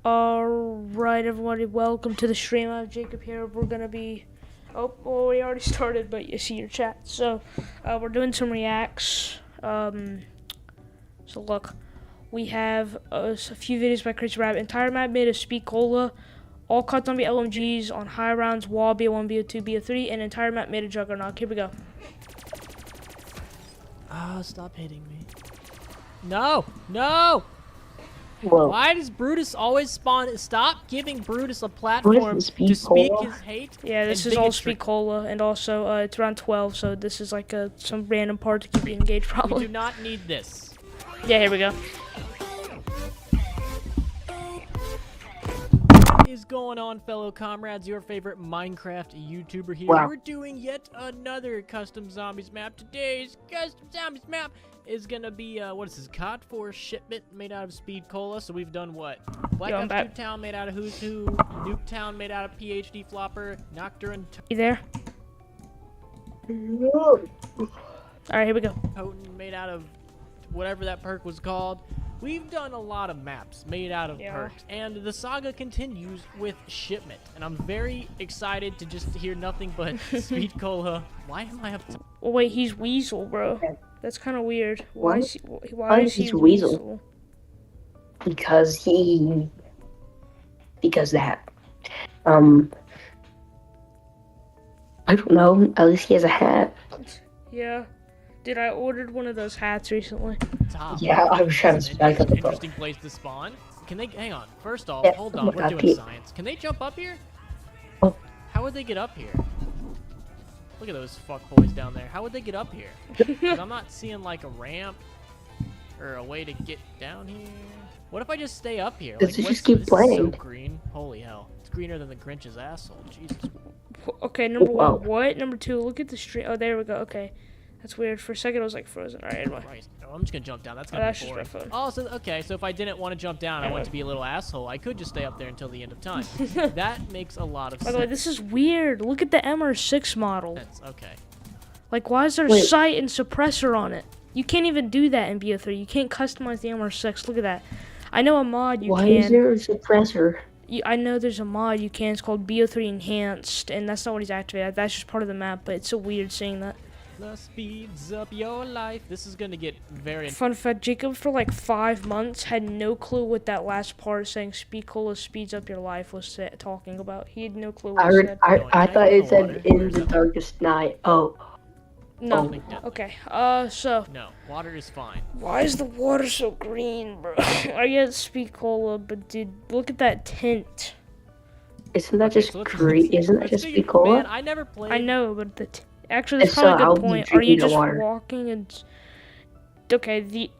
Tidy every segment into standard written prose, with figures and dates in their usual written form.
Alright, everybody, welcome to the stream. I have Jacob here. We're gonna be. Oh, well, we already started, but you see your chat. So, we're doing some reacts. So look, we have a few videos by Crazy Rabbit. Entire map made of Speed Cola. All cut zombie LMGs on high rounds, wall, BO1, BO2, BO3, and entire map made of Juggernaut. Here we go. Oh, stop hitting me. No! No! Whoa. Why does Brutus always spawn? Stop giving Brutus a platform to speak his hate. Yeah, this is all Speed Cola, and also it's around 12, so this is like some random part to keep you engaged, probably. We do not need this. Yeah, here we go. What is going on, fellow comrades? Your favorite Minecraft YouTuber here. Wow. We're doing yet another Custom Zombies map. Today's Custom Zombies map is gonna be, what is this, COD 4 shipment made out of Speed Cola. So we've done what? Black Ops 2 Town made out of Who's Who, Nuketown made out of PhD Flopper, Nocturne. You there? Alright, here we go. Potent made out of whatever that perk was called. We've done a lot of maps made out of perks, and the saga continues with Shipment, and I'm very excited to just hear nothing but Speed Cola. Why am I up to... Oh wait, he's Weasel, bro. That's kind of weird. Why is he Weasel? Because that. I don't know. At least he has a hat. Yeah. Dude, I ordered one of those hats recently. Top. Yeah, I was trying to back up the boat. Interesting place to spawn. Can they... Hang on. First off, Yeah, hold on. We're doing here. science. Can they jump up here? Oh. How would they get up here? Look at those fuckboys down there. How would they get up here? 'Cause I'm not seeing, like, a ramp or a way to get down here. What if I just stay up here? Let's Like, just keep this playing. is so green. Holy hell. It's greener than the Grinch's asshole. Jesus. Okay, number Whoa. one, what? Number two, look at the stream. Oh, there we go. Okay. That's weird. For a second, I was like frozen. Alright, anyway. Christ. Oh, I'm just gonna jump down. That's Oh, gonna that's be just boring. my phone. Oh, so, okay, so if I didn't want to jump down, I want to be a little asshole, I could just stay up there until the end of time. That makes a lot of By sense. the way, this is weird. Look at the MR6 model. That's okay. Like, why is there Wait. sight and suppressor on it? You can't even do that in BO3. You can't customize the MR6. Look at that. I know a mod you Why can. is there a suppressor? I know there's a mod you can. It's called BO3 Enhanced, and that's not what he's activated. That's just part of the map, but it's so weird seeing that. The speeds up your life. This is gonna get very... Fun fact, Jacob for like 5 months had no clue what that last part saying Speed Cola speeds up your life was talking about. He had no clue what it said. I thought it said in the darkest night. Oh. No. Oh. Okay. So No, water is fine. why is the water so green, bro? I get Speed Cola, but dude, look at that tint. Isn't that Okay, just so let's- green? Isn't that let's just figure- Speed Cola? Man, I never played... I know, but actually, that's If so, probably a I'll good be point. Are you drinking the just water. walking and? Okay,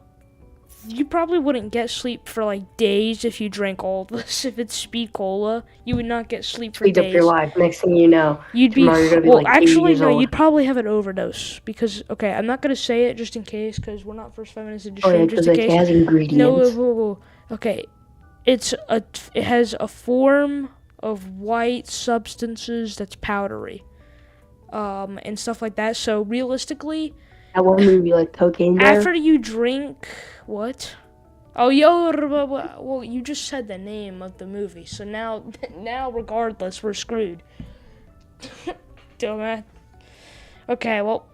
you probably wouldn't get sleep for like days if you drank all of this. If it's Speed Cola, you would not get sleep for Speeds days. up your life. Next thing you know, You'd be, tomorrow you're gonna be well, like 80 actually, years no, old. you'd probably have an overdose because, okay, I'm not gonna say it just in case because we're not first 5 minutes into Oh, yeah, stream, because just in it case. has ingredients. No, whoa. Okay, it has a form of white substances that's powdery, and stuff like that. So realistically, That one movie, like Cocaine Bear. after you drink, what? Oh, well, you just said the name of the movie, so now regardless, we're screwed. Dumbass. Okay, well,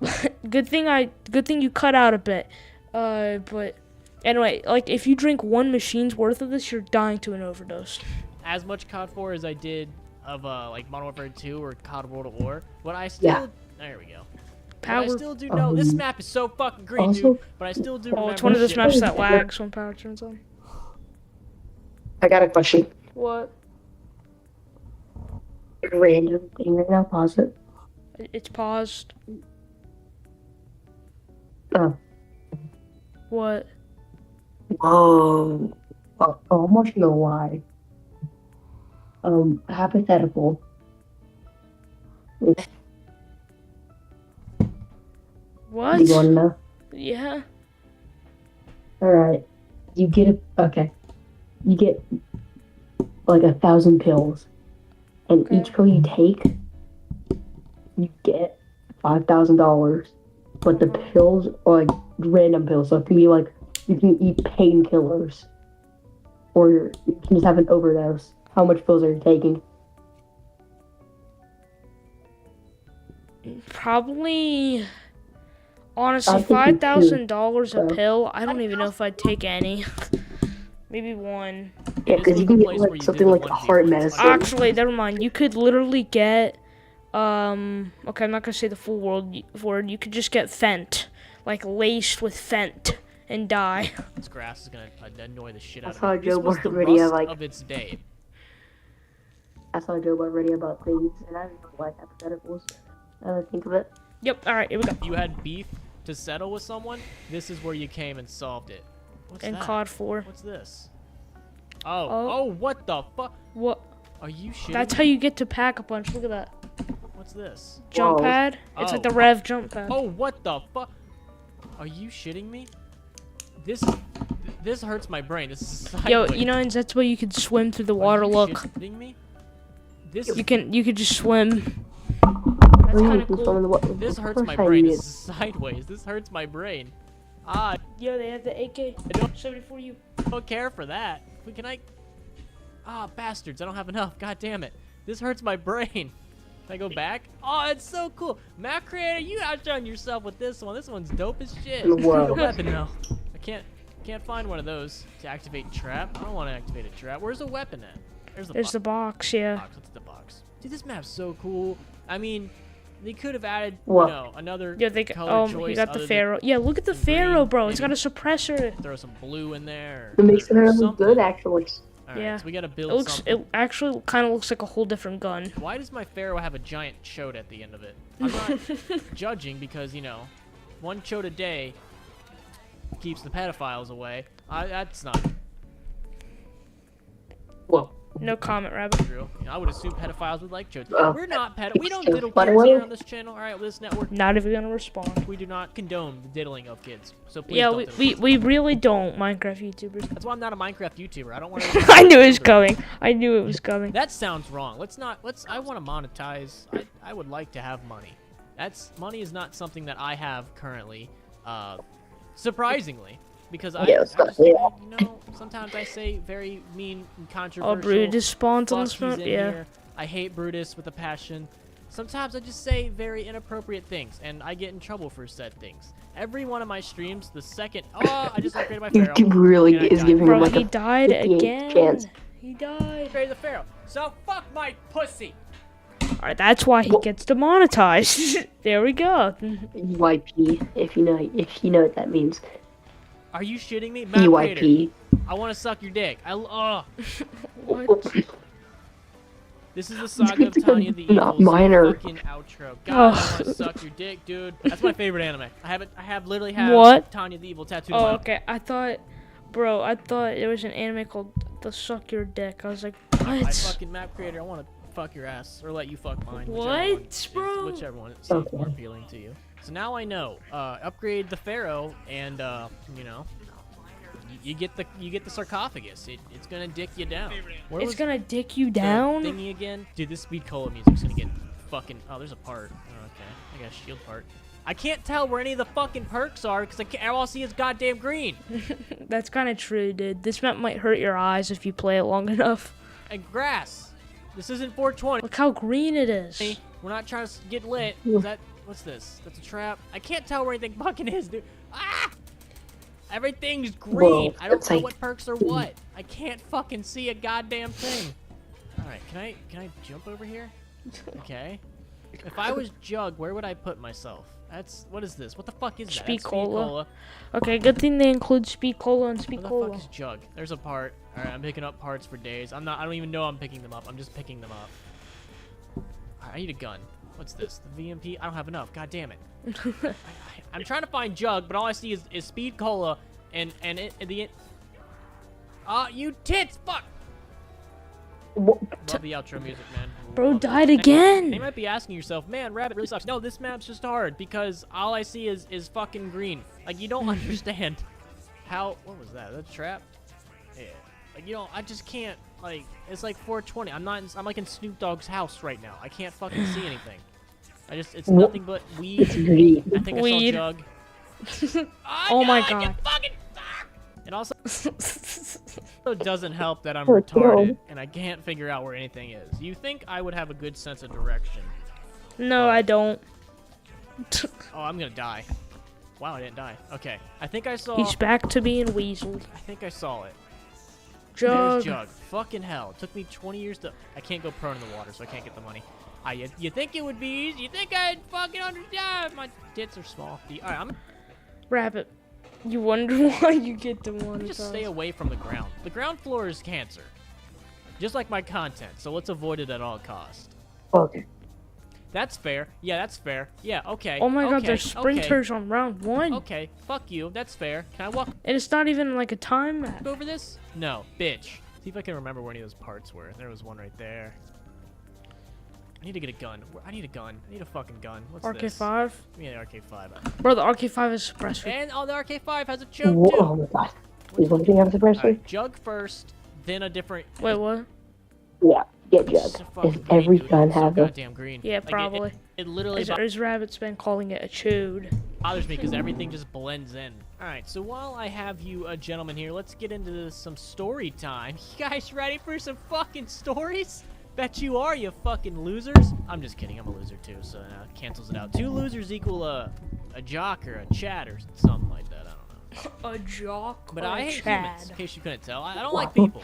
good thing you cut out a bit. But anyway, like if you drink one machine's worth of this, you're dying to an overdose. As much COD 4 as I did of, like, Modern Warfare 2 or COD World at War, but I still... Yeah. There we go. Power. But I still do know... this map is so fucking green, also- dude, but I still do Oh, remember it's one of those shit. maps that lags when power turns on. I got a question. What? Random thing right now. Pause it. It's paused. Oh. What? Whoa. I almost know why. Hypothetical. What? Do you want to know? Yeah. Alright. You get You get like 1,000 pills. And Okay. each pill you take, you get $5,000. But the pills are like random pills. So it can be like, you can eat painkillers. or you can just have an overdose. How much pills are you taking? Probably, I honestly, think you $5,000 a so. pill. I don't even know if I'd take any. Maybe one. Yeah, This because was you the can get place where like you something did the like a 1v1s. heart medicine. Actually, never mind. You could literally get, okay, I'm not gonna say the full word. You could just get Fent, like laced with Fent, and die. This grass is gonna annoy the shit I out of saw me. This Joe was the Budden video, rust like- of its day. I saw Joe Budden video about things, and I didn't know like hypotheticals. Now that I think of it. Yep. All right, here we go. You had beef to settle with someone. This is where you came and solved it. What's And that? COD 4. What's this? Oh, what the fuck? What? Are you shitting That's me? how you get to pack a punch. Look at that What's this? jump Whoa. pad. It's like Oh. the Rev jump pad. Oh, what the fuck? Are you shitting me? This hurts my brain. This is Yo, sideways. you know, and that's why you could swim through the Are water. you Look, shitting me? This you could just swim. That's kind of cool. This hurts my brain. This is sideways. This hurts my brain. I Yo, they have the AK don't- 74U. don't care for that. Can I? Ah, bastards! I don't have enough. God damn it! This hurts my brain. Can I go back? Oh, it's so cool. Map creator, you outdone yourself with this one. This one's dope as shit. Whoa. No weapon though. I can't find one of those to activate trap. I don't want to activate a trap. Where's the weapon at? There's the box, yeah. box. What's the box? Dude, this map's so cool. I mean, they could have added, What? you know, another Yeah, they color you choice got other the than Pharaoh. Yeah, look at the some green, Pharaoh, bro. It's got a maybe. suppressor. Throw some blue in there. It makes it or look something. good, actually. All right, Yeah. so we gotta build It looks. something. It actually kind of looks like a whole different gun. Why does my Pharaoh have a giant chode at the end of it? I'm not judging because, you know, one chode a day keeps the pedophiles away. That's not Whoa. No comment, Rabbit. true. You know, I would assume pedophiles would like chodes. Oh. We're not we don't So, diddle by the kids way- here on this channel. All right, this network, Not even gonna respond. we do not condone the diddling of kids. So please Yeah, don't we, diddle we, kids. we really don't, Minecraft YouTubers. That's why I'm not a Minecraft YouTuber. I don't want I knew it was coming. I knew it was coming. That sounds wrong. I want to monetize. I would like to have money. Money is not something that I have currently, surprisingly, because I Yeah, it's not- just, yeah. you know, sometimes I say very mean and Oh, controversial. Brutus spawns on fuck, this he's map. in Yeah. here. I hate Brutus with a passion. Sometimes I just say very inappropriate things, and I get in trouble for said things. Every one of my streams, the second, I just upgraded my Pharaoh. He really And I is died. giving Bro, him like he a died 58 again. chance. He died. Upgraded the Pharaoh. So fuck my pussy. Alright, that's why he gets demonetized. There we go. EYP, if you know what that means. Are you shitting me? Map Raider, EYP. I want to suck your dick. What? This is the saga of Tanya the Not Evil's minor. fucking outro. God, Oh. I want to suck your dick, dude. That's my favorite anime. I literally have What? Tanya the Evil tattooed on my Oh, arm. okay. I thought there was an anime called The Suck Your Dick. I was like, I what? fucking map creator. I want to fuck your ass or let you fuck mine. What, bro? Whichever one seems more appealing to you. So now I know. Upgrade the Pharaoh, and you know, you get the sarcophagus. It's gonna dick you down. Where It's was gonna dick you the down? thingy again? Dude, this Speed Cola music's gonna get fucking. Oh, there's a part. Oh, okay, I got a shield part. I can't tell where any of the fucking perks are because all I see is goddamn green. That's kind of true, dude. This map might hurt your eyes if you play it long enough. And grass. This isn't 420. Look how green it is. We're not trying to get lit. What's this? That's a trap. I can't tell where anything fucking is, dude. Ah! Everything's green. Whoa, I don't that's know like- what perks are what. I can't fucking see a goddamn thing. All right, can I jump over here? Okay. If I was Jug, where would I put myself? What is this? What the fuck is that? Speed That's Cola. Okay, good thing they include Speed Cola and Speed Where the Cola. fuck is Jug? There's a part. All right, I'm picking up parts for days. I don't even know I'm picking them up. I'm just picking them up. All right, I need a gun. What's this? The VMP? I don't have enough. God damn it. I'm trying to find Jug, but all I see is Speed Cola and you tits! Fuck! Love the outro music, man. Bro Love it. died And again. You might be asking yourself, man, Rabbit really sucks. No, this map's just hard because all I see is fucking green. Like, you don't understand how. What was that? That trap? Yeah. Like, you know, I just can't. Like, it's like 420. I'm like in Snoop Dogg's house right now. I can't fucking see anything. It's nothing but weed. It's green. I think Weed. I saw Jug. Oh my no, I God. can fucking suck! And also, It doesn't help that I'm Oh, retarded no. and I can't figure out where anything is. You think I would have a good sense of direction? No, I don't. Oh, I'm gonna die. Wow, I didn't die. Okay, I think I saw. He's back to being weaseled. I think I saw it. Jug. There's Jug. Fucking hell. It took me 20 years to. I can't go prone in the water, so I can't get the money. You think it would be easy? You think I'd fucking understand? My tits are small. Alright, I'm. Rabbit. You wonder why you get the one. Just stay away from the ground. The ground floor is cancer. Just like my content, so let's avoid it at all costs. Okay. That's fair. Yeah, that's fair. Yeah, okay. Oh my god, okay, there's sprinters on round 1. Okay, fuck you. That's fair. Can I walk And it's not even like a time map. over this? No, bitch. See if I can remember where any of those parts were. There was one right there. I need to get a gun. I need a gun. I need a fucking gun. What's this? RK5? Give me the RK5. Bro, the RK5 is suppressor. And the RK5 has a choke Whoa, too. oh my god. Is one thing have a suppressor? Alright, Jug first, then a different. Wait, what? Yeah, get It's Jug. a fucking Does every green, dude. gun It's so have a... goddamn green. Yeah, Like, probably. It literally His rabbit's been calling it a chode. bothers me because everything just blends in. Alright, so while I have you gentlemen here, let's get into some story time. You guys ready for some fucking stories? Bet you are, you fucking losers. I'm just kidding, I'm a loser too, so it cancels it out. 2 losers equal a jock or a chat or something like that, I don't know. A jock But or I a hate chad? humans, in case you couldn't tell. I don't like people.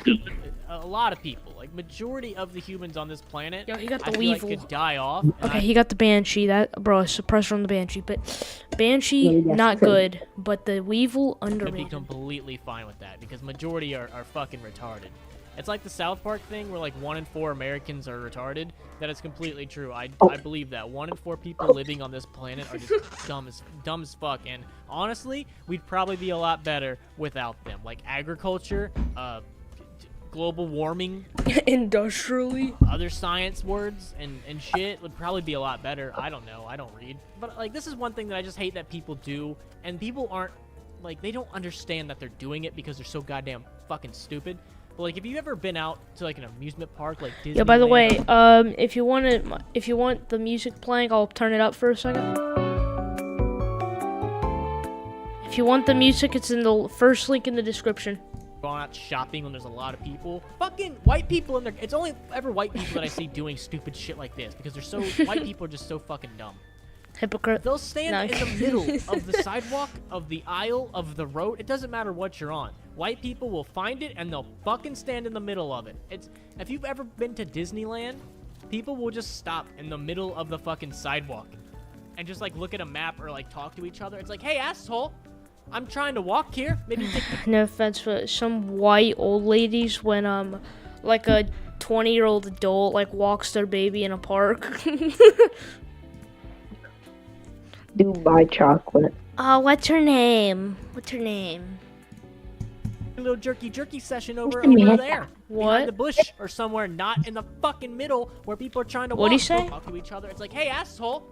A lot of people. Like, majority of the humans on this planet, Yo, he got the I feel like weevil. could die off. and Okay, I- he got the Banshee. That bro, a suppressor on the Banshee, but Banshee Yeah, that's not true. good, but the Weevil I'd be underrated. completely fine with that because majority are fucking retarded. It's like the South Park thing where like 1 in 4 Americans are retarded. That is completely true. I believe that 1 in 4 people living on this planet are just dumb as fuck. And honestly, we'd probably be a lot better without them. Like agriculture, global warming, Industrially. other science words and shit would probably be a lot better. I don't know. I don't read. But like this is one thing that I just hate that people do, and people aren't like they don't understand that they're doing it because they're so goddamn fucking stupid. But like, have you ever been out to like an amusement park like Disney? Yeah. By the way, if you want the music playing, I'll turn it up for a second. If you want the music, it's in the first link in the description. Going out shopping when there's a lot of people. Fucking white people in there. It's only ever white people that I see doing stupid shit like this because they're so white people are just so fucking dumb. Hypocrite. They'll stand No. in the middle of the sidewalk, of the aisle, of the road. It doesn't matter what you're on. White people will find it and they'll fucking stand in the middle of it. It's if you've ever been to Disneyland, people will just stop in the middle of the fucking sidewalk and just like look at a map or like talk to each other. It's like, hey asshole, I'm trying to walk here. Maybe take the No offense, but some white old ladies when like a 20-year-old adult like walks their baby in a park. Dubai chocolate. Oh, what's her name? What's her name? little jerky session over Mr. Manta. there. What? Behind the bush or somewhere, not in the fucking middle where people are trying to What'd he walk. say? Talk to each other. It's like, hey, asshole,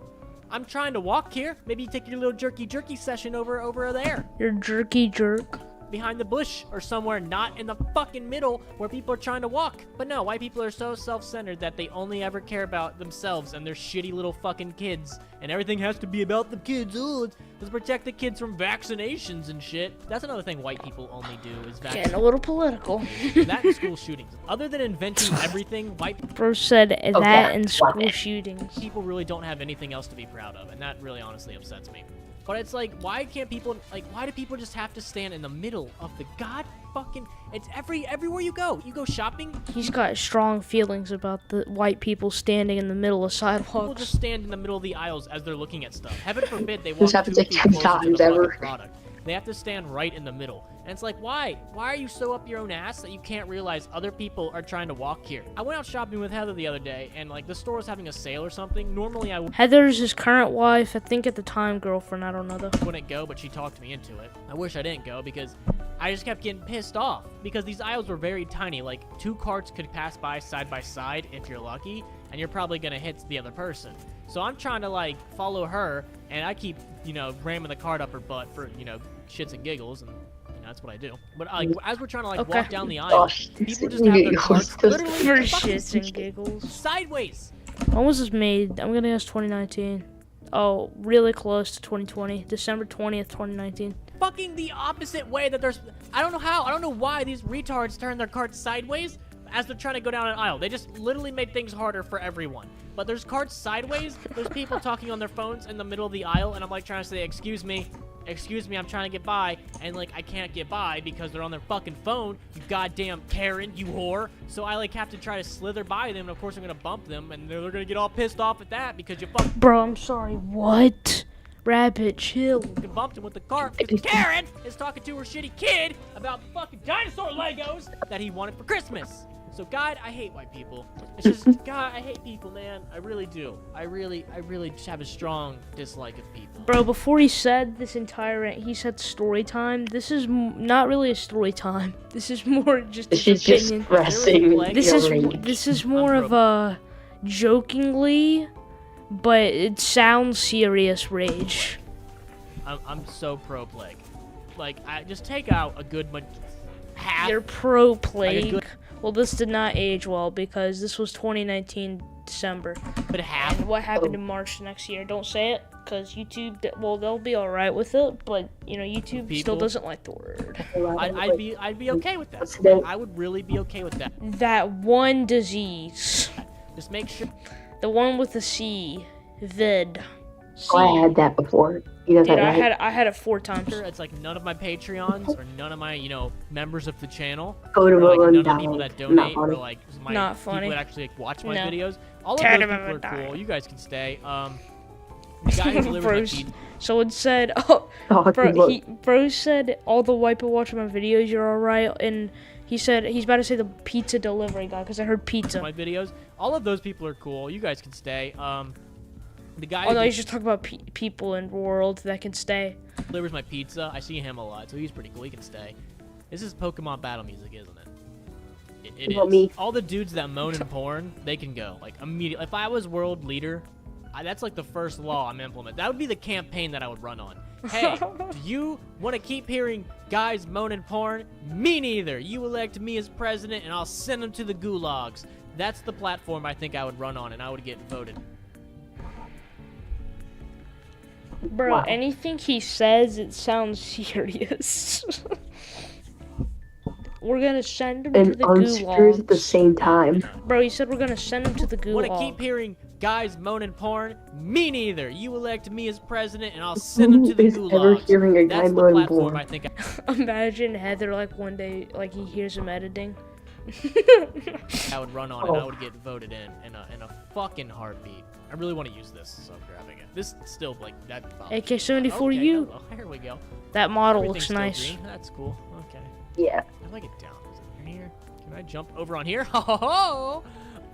I'm trying to walk here. Maybe you take your little jerky session over there. Your jerky jerk. Behind the bush or somewhere, not in the fucking middle where people are trying to walk. But no, white people are so self-centered that they only ever care about themselves and their shitty little fucking kids. And everything has to be about the kids. Oh, let's protect the kids from vaccinations and shit. That's another thing white people only do is Getting a vaccinate. little political. That and school shootings. Other than inventing everything, white Bro said that yeah. and school shootings. people really don't have anything else to be proud of, and that really honestly upsets me. But it's like, why can't people, like, why do people just have to stand in the middle of the it's everywhere you go. You go shopping, He's got strong feelings about the white people standing in the middle of people sidewalks. just stand in the middle of the aisles as they're looking at stuff. Heaven forbid they walk This 2 happens like feet 10 closer to times the fucking ever. product. They have to stand right in the middle. And it's like, why? Why are you so up your own ass that you can't realize other people are trying to walk here? I went out shopping with Heather the other day, and like the store was having a sale or something. Normally I Heather's his current wife, I think at the time girlfriend, I don't know though. wouldn't go, but she talked me into it. I wish I didn't go because I just kept getting pissed off because these aisles were very tiny. Like 2 carts could pass by side if you're lucky, and you're probably gonna hit the other person. So I'm trying to like follow her, and I keep, ramming the cart up her butt for, shits and giggles, and that's what I do. But like as we're trying to like Okay. walk down the aisle, Gosh, people just have their carts literally For fucking shits and giggles. sideways. When was this made? I'm gonna guess 2019. Oh, really close to 2020. December 20th, 2019. fucking the opposite way that there's. I don't know how. I don't know why these retards turn their carts sideways as they're trying to go down an aisle. They just literally made things harder for everyone. But there's carts sideways. There's people talking on their phones in the middle of the aisle, and I'm like trying to say, excuse me, I'm trying to get by, and like I can't get by because they're on their fucking phone. You goddamn Karen, you whore. So I like have to try to slither by them, and of course I'm gonna bump them, and they're gonna get all pissed off at that because you fucking Bro, I'm sorry. What? Rabbit, chill. bumped him with the cart. 'Cause Karen is talking to her shitty kid about the fucking dinosaur Legos that he wanted for Christmas. So God, I hate white people. It's just God, I hate people, man. I really do. I really just have a strong dislike of people. Bro, before he said this entire rant, he said story time. This is not really a story time. This is more just This his is just opinion. expressing This your is rage. this is more of a jokingly, but it sounds serious rage. I'm so pro plague. Like, I just take out a good half. You're pro Like a plague. good- Well, this did not age well because this was 2019 December. but half. And what happened in March next year? Don't say it, because YouTube. Well, they'll be all right with it, but you know, YouTube still People- doesn't like the word. I'd be okay with that. What's the- I would really be okay with that. That one disease, Just make sure. the one with the C, vid. Oh, I had that before. You know Dude, that, I right? had it 4 times. It's like none of my Patreons or none of my, members of the channel, Go to or like none of the $1. people that Not donate, or funny. like my Not people funny. that actually like, watch my No. videos. All of Tired those of people are dying. cool. You guys can stay. The guy who delivers my Bruce. pizza. Someone said, "Oh, Oh, bro, look. bro said all the white people watching my videos, you're all right." And he said he's about to say the pizza delivery guy because I heard pizza. My videos. All of those people are cool. You guys can stay. The guy Oh no, who he's just talking about people in the world that can stay. delivers my pizza. I see him a lot, so he's pretty cool. He can stay. This is Pokemon battle music, isn't it? It Well, is. me. All the dudes that moan and porn, they can go. Like, immediately. If I was world leader, that's like the first law I'm implementing. That would be the campaign that I would run on. Hey, do you want to keep hearing guys moan and porn? Me neither. You elect me as president, and I'll send them to the gulags. That's the platform I think I would run on, and I would get voted. Bro, Wow. anything he says, it sounds serious. We're gonna send him to And the unserious at the gulags. same time. Bro, he said we're gonna send him to the Want to gulag. keep hearing guys moaning porn? Me neither. You elect me as president, and I'll send them Who to the is ever gulags. hearing a guy That's the moan platform porn? I think Imagine Heather like one day, like he hears him editing. I would run on, and I would get voted in a fucking heartbeat. I really want to use this, so I'm grabbing it. This still like that. AK-74 okay, you. hello, here we go. That model Everything's looks still nice. green. That's cool. Okay. Yeah. I like it down. Is it here? Can I jump over on here? Ho ho ho!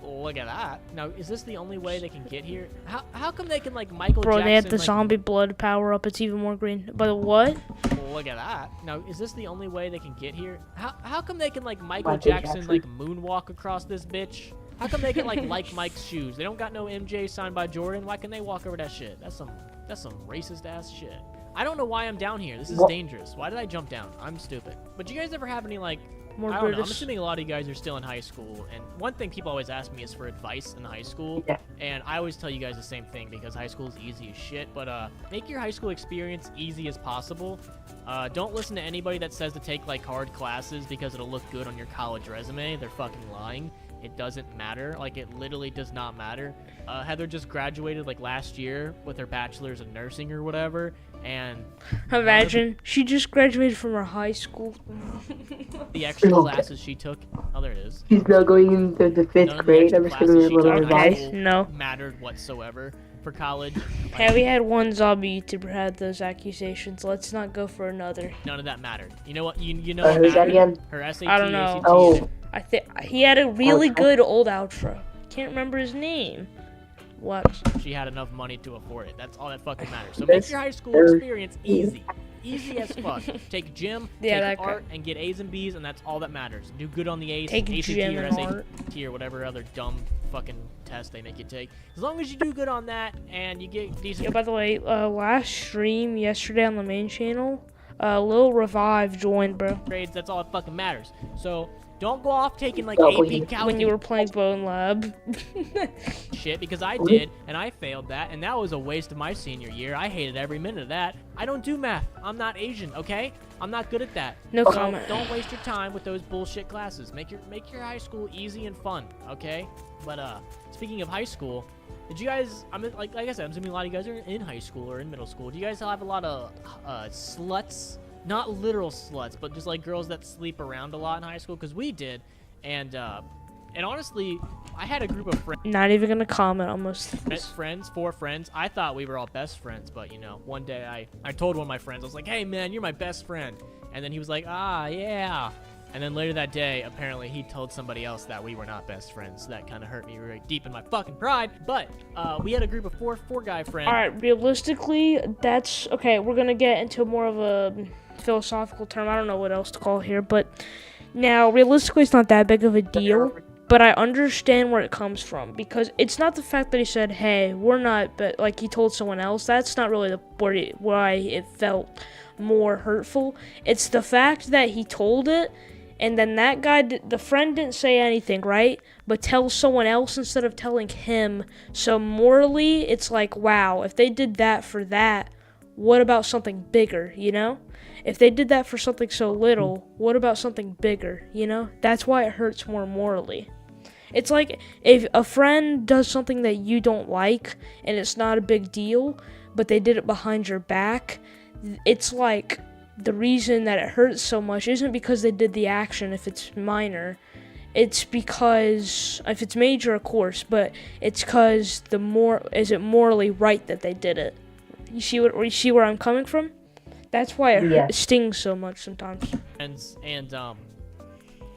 Look at that. Now, is this the only way they can get here? How come they can like Michael Bro, Jackson? they have the like, zombie blood power up. It's even more green. But what? Look at that. Now, is this the only way they can get here? How come they can like Michael Michael Jackson Jackson. like moonwalk across this bitch? How come they can like Mike's shoes? They don't got no MJ signed by Jordan. Why can they walk over that shit? That's some racist ass shit. I don't know why I'm down here. This is What? dangerous. Why did I jump down? I'm stupid. But do you guys ever have any like More I don't know. I'm British. assuming a lot of you guys are still in high school, and one thing people always ask me is for advice in high school. Yeah. And I always tell you guys the same thing because high school is easy as shit. But make your high school experience easy as possible. Don't listen to anybody that says to take like hard classes because it'll look good on your college resume. They're fucking lying. It doesn't matter. Like, it literally does not matter. Heather just graduated like last year with her bachelor's in nursing or whatever, and Imagine she just graduated from her high school. the extra Okay. classes she took. Oh, there it is. He's now going into the 5th None of the grade. extra I'm just giving classes her a she little took in high advice. school No. mattered whatsoever for college. Yeah, we had one zombie YouTuber had those accusations. Let's not go for another. None of that mattered. You know what? You know what Who's that mattered? again? Her SAT, I don't know. ACT, Oh, I think he had a really Okay. good old outro. Can't remember his name. What? she had enough money to afford it. That's all that fucking matters. So make This- your high school there- experience easy. Easy as fuck. Take gym, Yeah, take that guy. art, and get A's and B's, and that's all that matters. Do good on the A's, Take ACT gym or and SAT or whatever other dumb fucking test they make you take. As long as you do good on that and you get decent Yeah, by the way, last stream yesterday on the main channel, Lil Revive joined, bro. grades, that's all that fucking matters. So Don't go off taking like Oh, AP Calc When you were playing Bone Lab. shit, because I did, and I failed that, and that was a waste of my senior year. I hated every minute of that. I don't do math. I'm not Asian, okay? I'm not good at that. No So comment. don't waste your time with those bullshit classes. Make your high school easy and fun, okay? But speaking of high school, did you guys? Like I said, I'm assuming a lot of you guys are in high school or in middle school. Do you guys have a lot of sluts? Not literal sluts, but just like girls that sleep around a lot in high school? Because we did, and honestly, I had a group of friends. Not even gonna comment on most things. Four friends. I thought we were all best friends, but you know, one day I told one of my friends, I was like, hey man, you're my best friend. And then he was like, ah, yeah. And then later that day, apparently he told somebody else that we were not best friends. So that kind of hurt me really deep in my fucking pride. But we had a group of four guy friends. All right, realistically, that's okay. We're gonna get into more of a philosophical term. I don't know what else to call here, but now realistically, it's not that big of a deal. But I understand where it comes from, because it's not the fact that he said, hey, we're not, but like he told someone else. That's not really why it felt more hurtful. It's the fact that he told it, and then that guy, the friend, didn't say anything, right? But tells someone else instead of telling him. So morally, it's like, wow, if they did that for that, what about something bigger, you know? If they did that for something so little, what about something bigger, you know? That's why it hurts more morally. It's like if a friend does something that you don't like and it's not a big deal, but they did it behind your back, it's like the reason that it hurts so much isn't because they did the action if it's minor. It's because, if it's major, of course, but it's because is it morally right that they did it? You see where I'm coming from? That's why it stings so much sometimes. And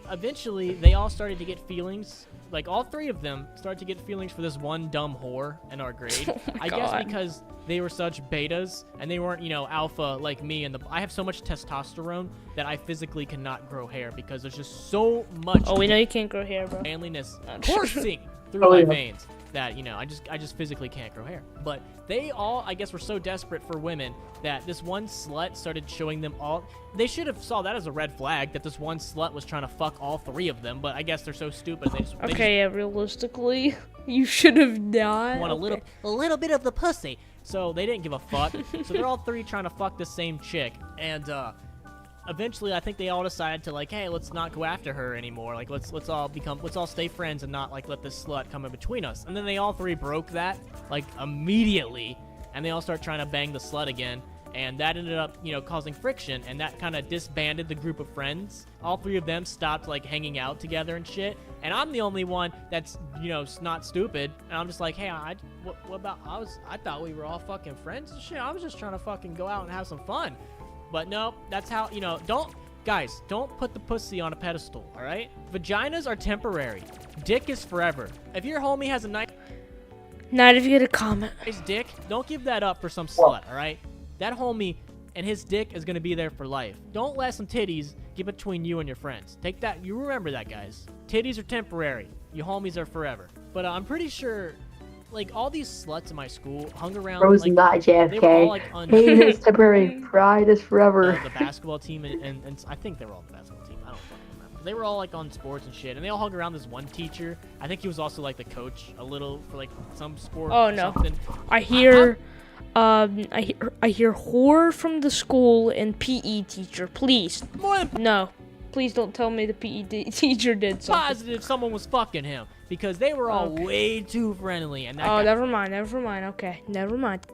eventually they all started to get feelings. Like all three of them started to get feelings for this one dumb whore in our grade. I guess because they were such betas and they weren't, you know, alpha like me. And I have so much testosterone that I physically cannot grow hair because there's just so much. Oh, we know you can't grow hair, bro. Manliness coursing through my veins that, you know, I just physically can't grow hair. But they all, I guess, were so desperate for women that this one slut started showing them all. They should have saw that as a red flag, that this one slut was trying to fuck all three of them, but I guess they're so stupid. Yeah, realistically, you should have not. Want a little bit of the pussy. So they didn't give a fuck. So they're all three trying to fuck the same chick. And eventually I think they all decided to, like, hey, let's not go after her anymore. Like, let's all stay friends and not, like, let this slut come in between us. And then they all three broke that, like, immediately. And they all start trying to bang the slut again. And that ended up, you know, causing friction, and that kind of disbanded the group of friends. All three of them stopped, like, hanging out together and shit. And I'm the only one that's, you know, not stupid. And I'm just like, hey, what about, I thought we were all fucking friends and shit. I was just trying to fucking go out and have some fun. But no, that's how, you know, guys, don't put the pussy on a pedestal, all right? Vaginas are temporary. Dick is forever. If your homie has a nice Not if you get a comment. dick, don't give that up for some slut, all right? That homie and his dick is going to be there for life. Don't let some titties get between you and your friends. Take that. You remember that, guys. Titties are temporary. Your homies are forever. But I'm pretty sure, like, all these sluts in my school hung around. Bro's like, not JFK. They were all, like, Pain is temporary. Pride is forever. The basketball team, and I think they were all the basketball team. I don't fucking remember. They were all, like, on sports and shit. And they all hung around this one teacher. I think he was also, like, the coach a little for, like, some sport Oh, or no. something. I hear whore from the school and PE teacher. Please, no, please don't tell me the PE teacher did something. Positive someone was fucking him because they were all way too friendly. And that Oh, guy, never mind. Okay, never mind.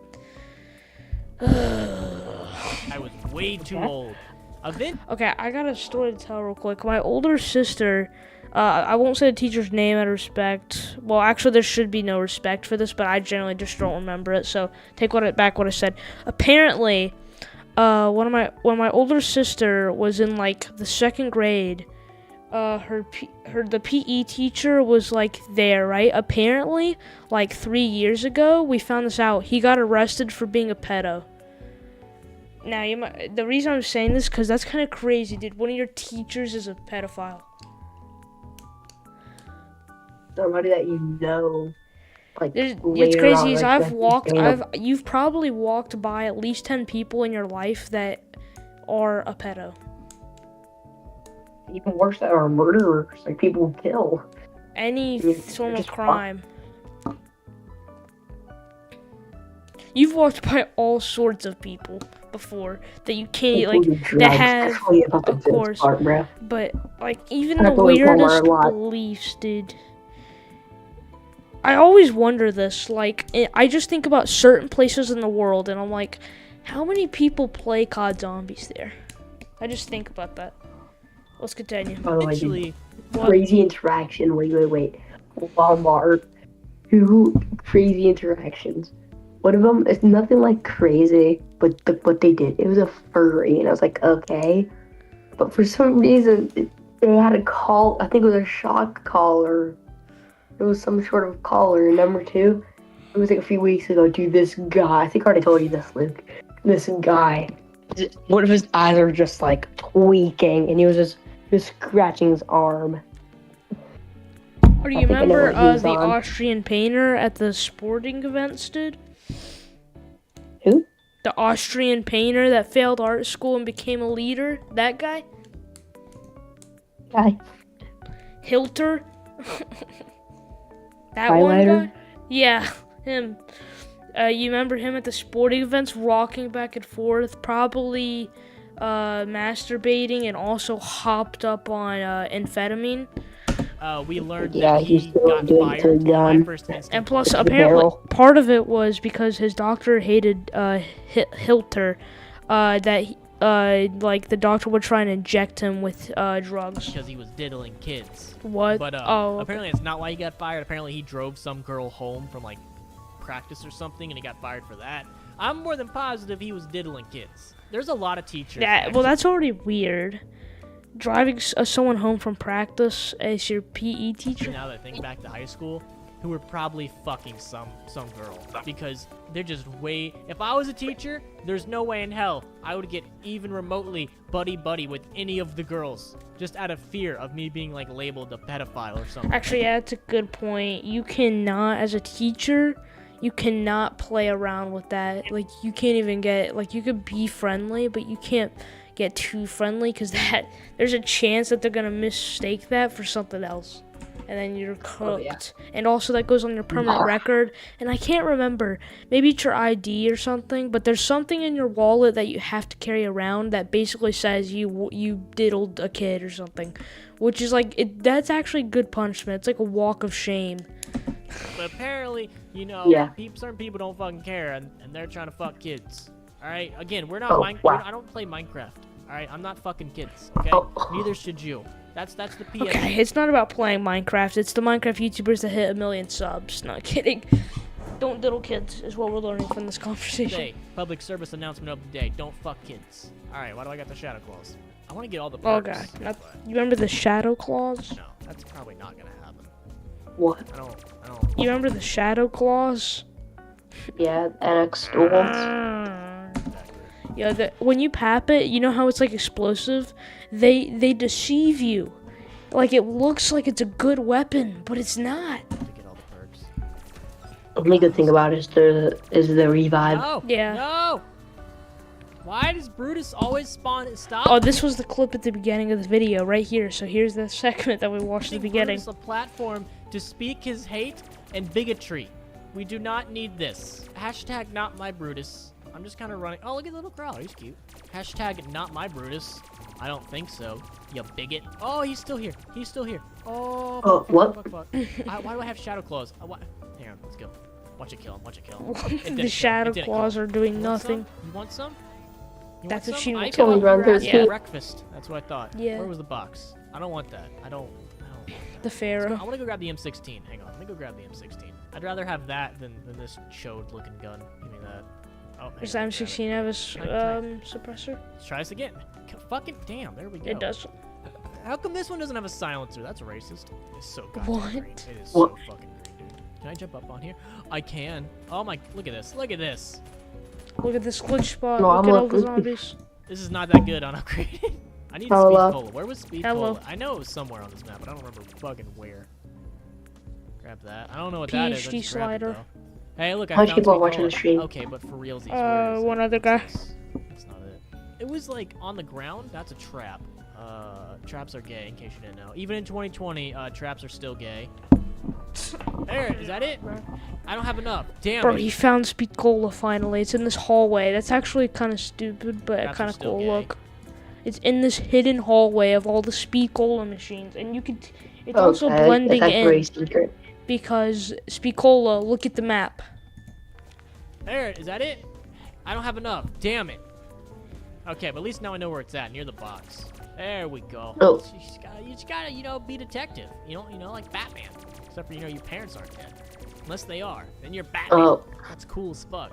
I was way too old. Okay, I got a story to tell real quick. My older sister, I won't say the teacher's name out of respect. Well, actually, there should be no respect for this, but I generally just don't remember it. So take back what I said. Apparently, when my older sister was in like the second grade, the PE teacher was like there, right? Apparently, like 3 years ago, we found this out. He got arrested for being a pedo. Now, the reason I'm saying this because that's kind of crazy, dude. One of your teachers is a pedophile. Somebody that you know, like, it's crazy. You've probably walked by at least 10 people in your life that are a pedo. even worse that are murderers, like people who kill. Any I mean, form of just crime. You've walked by all sorts of people before that you can't like Including that drugs. have, That's really about the of good course, part, bro. but like even I the feel like Walmart weirdest a lot. beliefs, dude. I always wonder this. Like, I just think about certain places in the world, and I'm like, how many people play COD Zombies there? I just think about that. Let's continue. By the way, dude, Actually, crazy interaction. Wait. Walmart. Two crazy interactions. One of them is nothing like crazy, but what they did, it was a furry, and I was like, okay. But for some reason, they had a call. I think it was a shock collar. It was some sort of collar. Number two, it was like a few weeks ago. Dude, this guy. I think I already told you this, Luke. This guy. One of his eyes are just like tweaking, and he was scratching his arm. Or do I you think I know remember what he was the on. Austrian painter at the sporting events, dude? Who? The Austrian painter that failed art school and became a leader? That guy? Guy. Hilter? That one Highlighter? guy? Yeah, him. You remember him at the sporting events rocking back and forth, probably masturbating and also hopped up on amphetamine. we learned Yeah, that he he's still got doing it to fired. the gun. My first instinct And plus, the apparently, barrel. part of it was because his doctor hated Hilter, like the doctor would try and inject him with drugs. because he was diddling kids. What? But oh, okay. apparently it's not why he got fired. Apparently he drove some girl home from like practice or something, and he got fired for that. I'm more than positive he was diddling kids. There's a lot of teachers. Yeah, that well, actually- that's already weird. Driving someone home from practice as your PE teacher. Now that I think back to high school, who were probably fucking some girl, because they're just way. If I was a teacher, there's no way in hell I would get even remotely buddy with any of the girls, just out of fear of me being like labeled a pedophile or something. Actually, yeah, that's a good point. You cannot, as a teacher, you cannot play around with that. Like, you can't even get, like, you could be friendly, but you can't get too friendly because there's a chance that they're gonna mistake that for something else, and then you're cooked. Oh, yeah. And also that goes on your permanent record. And I can't remember, maybe it's your ID or something, but there's something in your wallet that you have to carry around that basically says you diddled a kid or something, which is like that's actually good punishment. It's like a walk of shame. But apparently, Yeah. certain people don't fucking care, and they're trying to fuck kids. All right, again, we're not Oh, wow. I don't play Minecraft. All right, I'm not fucking kids. Okay, Oh. neither should you. That's the PS. Okay, it's not about playing Minecraft. It's the Minecraft YouTubers that hit 1 million subs. Not kidding. Don't diddle kids is what we're learning from this conversation. Today, public service announcement of the day: don't fuck kids. All right, why do I got the shadow claws? I want to get all the Oh perks. god, you remember the Shadow Claws? No, that's probably not gonna happen. What? I don't. You remember the Shadow Claws? Yeah, NX duels. Yeah, when you pap it, you know how it's like explosive? They deceive you. Like it looks like it's a good weapon, but it's not. To get all the perks. The only good thing about it is the revive. No. Yeah. No. Why does Brutus always spawn? Stop. Oh, this was the clip at the beginning of the video right here. So here's the segment that we watched at the beginning. Brutus a platform to speak his hate and bigotry. We do not need this. Hashtag not my Brutus. I'm just kind of running. Oh, look at the little Crowler. He's cute. Hashtag not my Brutus. I don't think so. You bigot. Oh, he's still here. He's still here. Oh, fuck, what? fuck. Why do I have shadow claws? Hang on, let's go. Watch it kill him. Watch it kill him. It didn't kill The him. Shadow It didn't kill Claws him. are doing You want nothing. some? You want some? You That's want what some? she I was got telling your me. ass Yeah. breakfast. That's what I thought. Yeah. Where was the box? I don't want that. I don't want that. The Pharaoh. I want to go grab the M16. Hang on. Let me go grab the M16. I'd rather have that than this chode looking gun. Give me that. Oh, hang Does on, the grab M16 have a suppressor? Let's try this again. Fucking damn. There we go. It does. How come this one doesn't have a silencer? That's racist. It's so goddamn What? green. It is What? so fucking green, dude. Can I jump up on here? I can. Oh my, look at this. Look at this. Look at this glitch spot. No, Look I'm at all the looking. zombies. This is not that good on upgrading. I need Hello. Speed Cola. Where was Speed Hello. Cola? I know it was somewhere on this map, but I don't remember fucking where. Grab that. I don't know what that is. I PhD just grabbed it, slider. though. Hey, look, I How much found people are Speed watching Cola. the stream? Okay, but for realsies, where is One it? other guy. That's not it. It was like on the ground. That's a trap. Traps are gay, in case you didn't know. Even in 2020, traps are still gay. There, is that it? I don't have enough. Damn Bro, it. he found Speed Cola finally. It's in this hallway. That's actually kind of stupid, but Traps kind are of still cool. gay. Look, it's in this hidden hallway of all the Speed Cola machines, and you can. It's also blending that's in very secret. because Speed Cola. Look at the map. There, is that it? I don't have enough. Damn it. Okay, but at least now I know where it's at, near the box. There we go. Oh. You just gotta, you know, be detective. You know, like Batman. Except for, you know, your parents aren't dead. Unless they are. Then you're Batman. Oh. That's cool as fuck.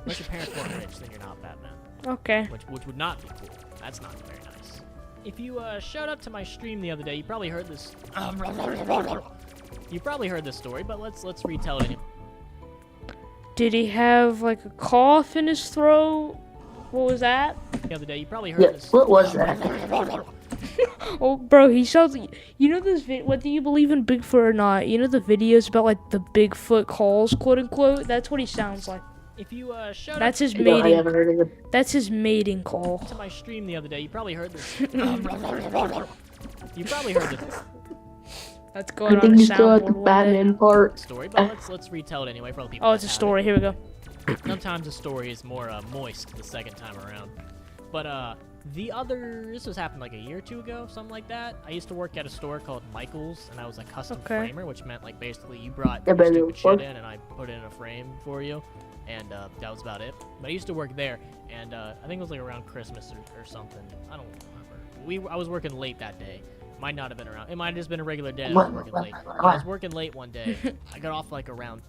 Unless your parents weren't rich, then you're not Batman. Okay. Which would not be cool. That's not very nice. If you showed up to my stream the other day, you probably heard this. You probably heard this story, but let's retell it anyway. Did he have like a cough in his throat? What was that? The other day, you probably heard Yeah, this. what was that? Oh, bro, he sounds like, you know this whether you believe in Bigfoot or not, you know the videos about like the Bigfoot calls, quote unquote? That's what he sounds like. If you showed That's his No, I mating. never heard of it. That's his mating call. up to my stream the other day, you probably heard this. You probably heard this That's going I on think the you still at the soundboard one day. Batman part. story, but let's retell it anyway for all the people. Oh, that it's a haven't. story. Here we go. Sometimes a story is more moist the second time around. But this was happened like a year or two ago, something like that. I used to work at a store called Michael's, and I was a custom Okay. framer, which meant like basically you brought Yeah, your but stupid it shit worked. in, and I put it in a frame for you, and that was about it. But I used to work there, and I think it was like around Christmas or something. I don't remember. I was working late that day. Might not have been around. It might have just been a regular day. I was working late. I was working late one day. I got off like around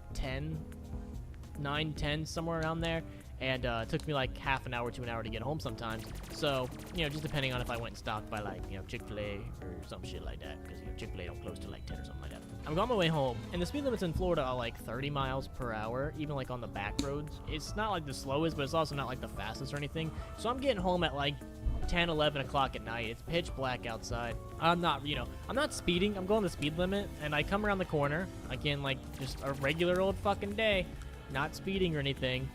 9, 10, somewhere around there. And it took me like half an hour to an hour to get home sometimes. So, you know, just depending on if I went and stopped by like, you know, Chick-fil-A or some shit like that. Because, you know, Chick-fil-A don't close till like 10 or something like that. I'm on my way home, and the speed limits in Florida are like 30 miles per hour, even like on the back roads. It's not like the slowest, but it's also not like the fastest or anything. So I'm getting home at like 10, 11 o'clock at night. It's pitch black outside. I'm not speeding. I'm going the speed limit, and I come around the corner. Again, like just a regular old fucking day. Not speeding or anything.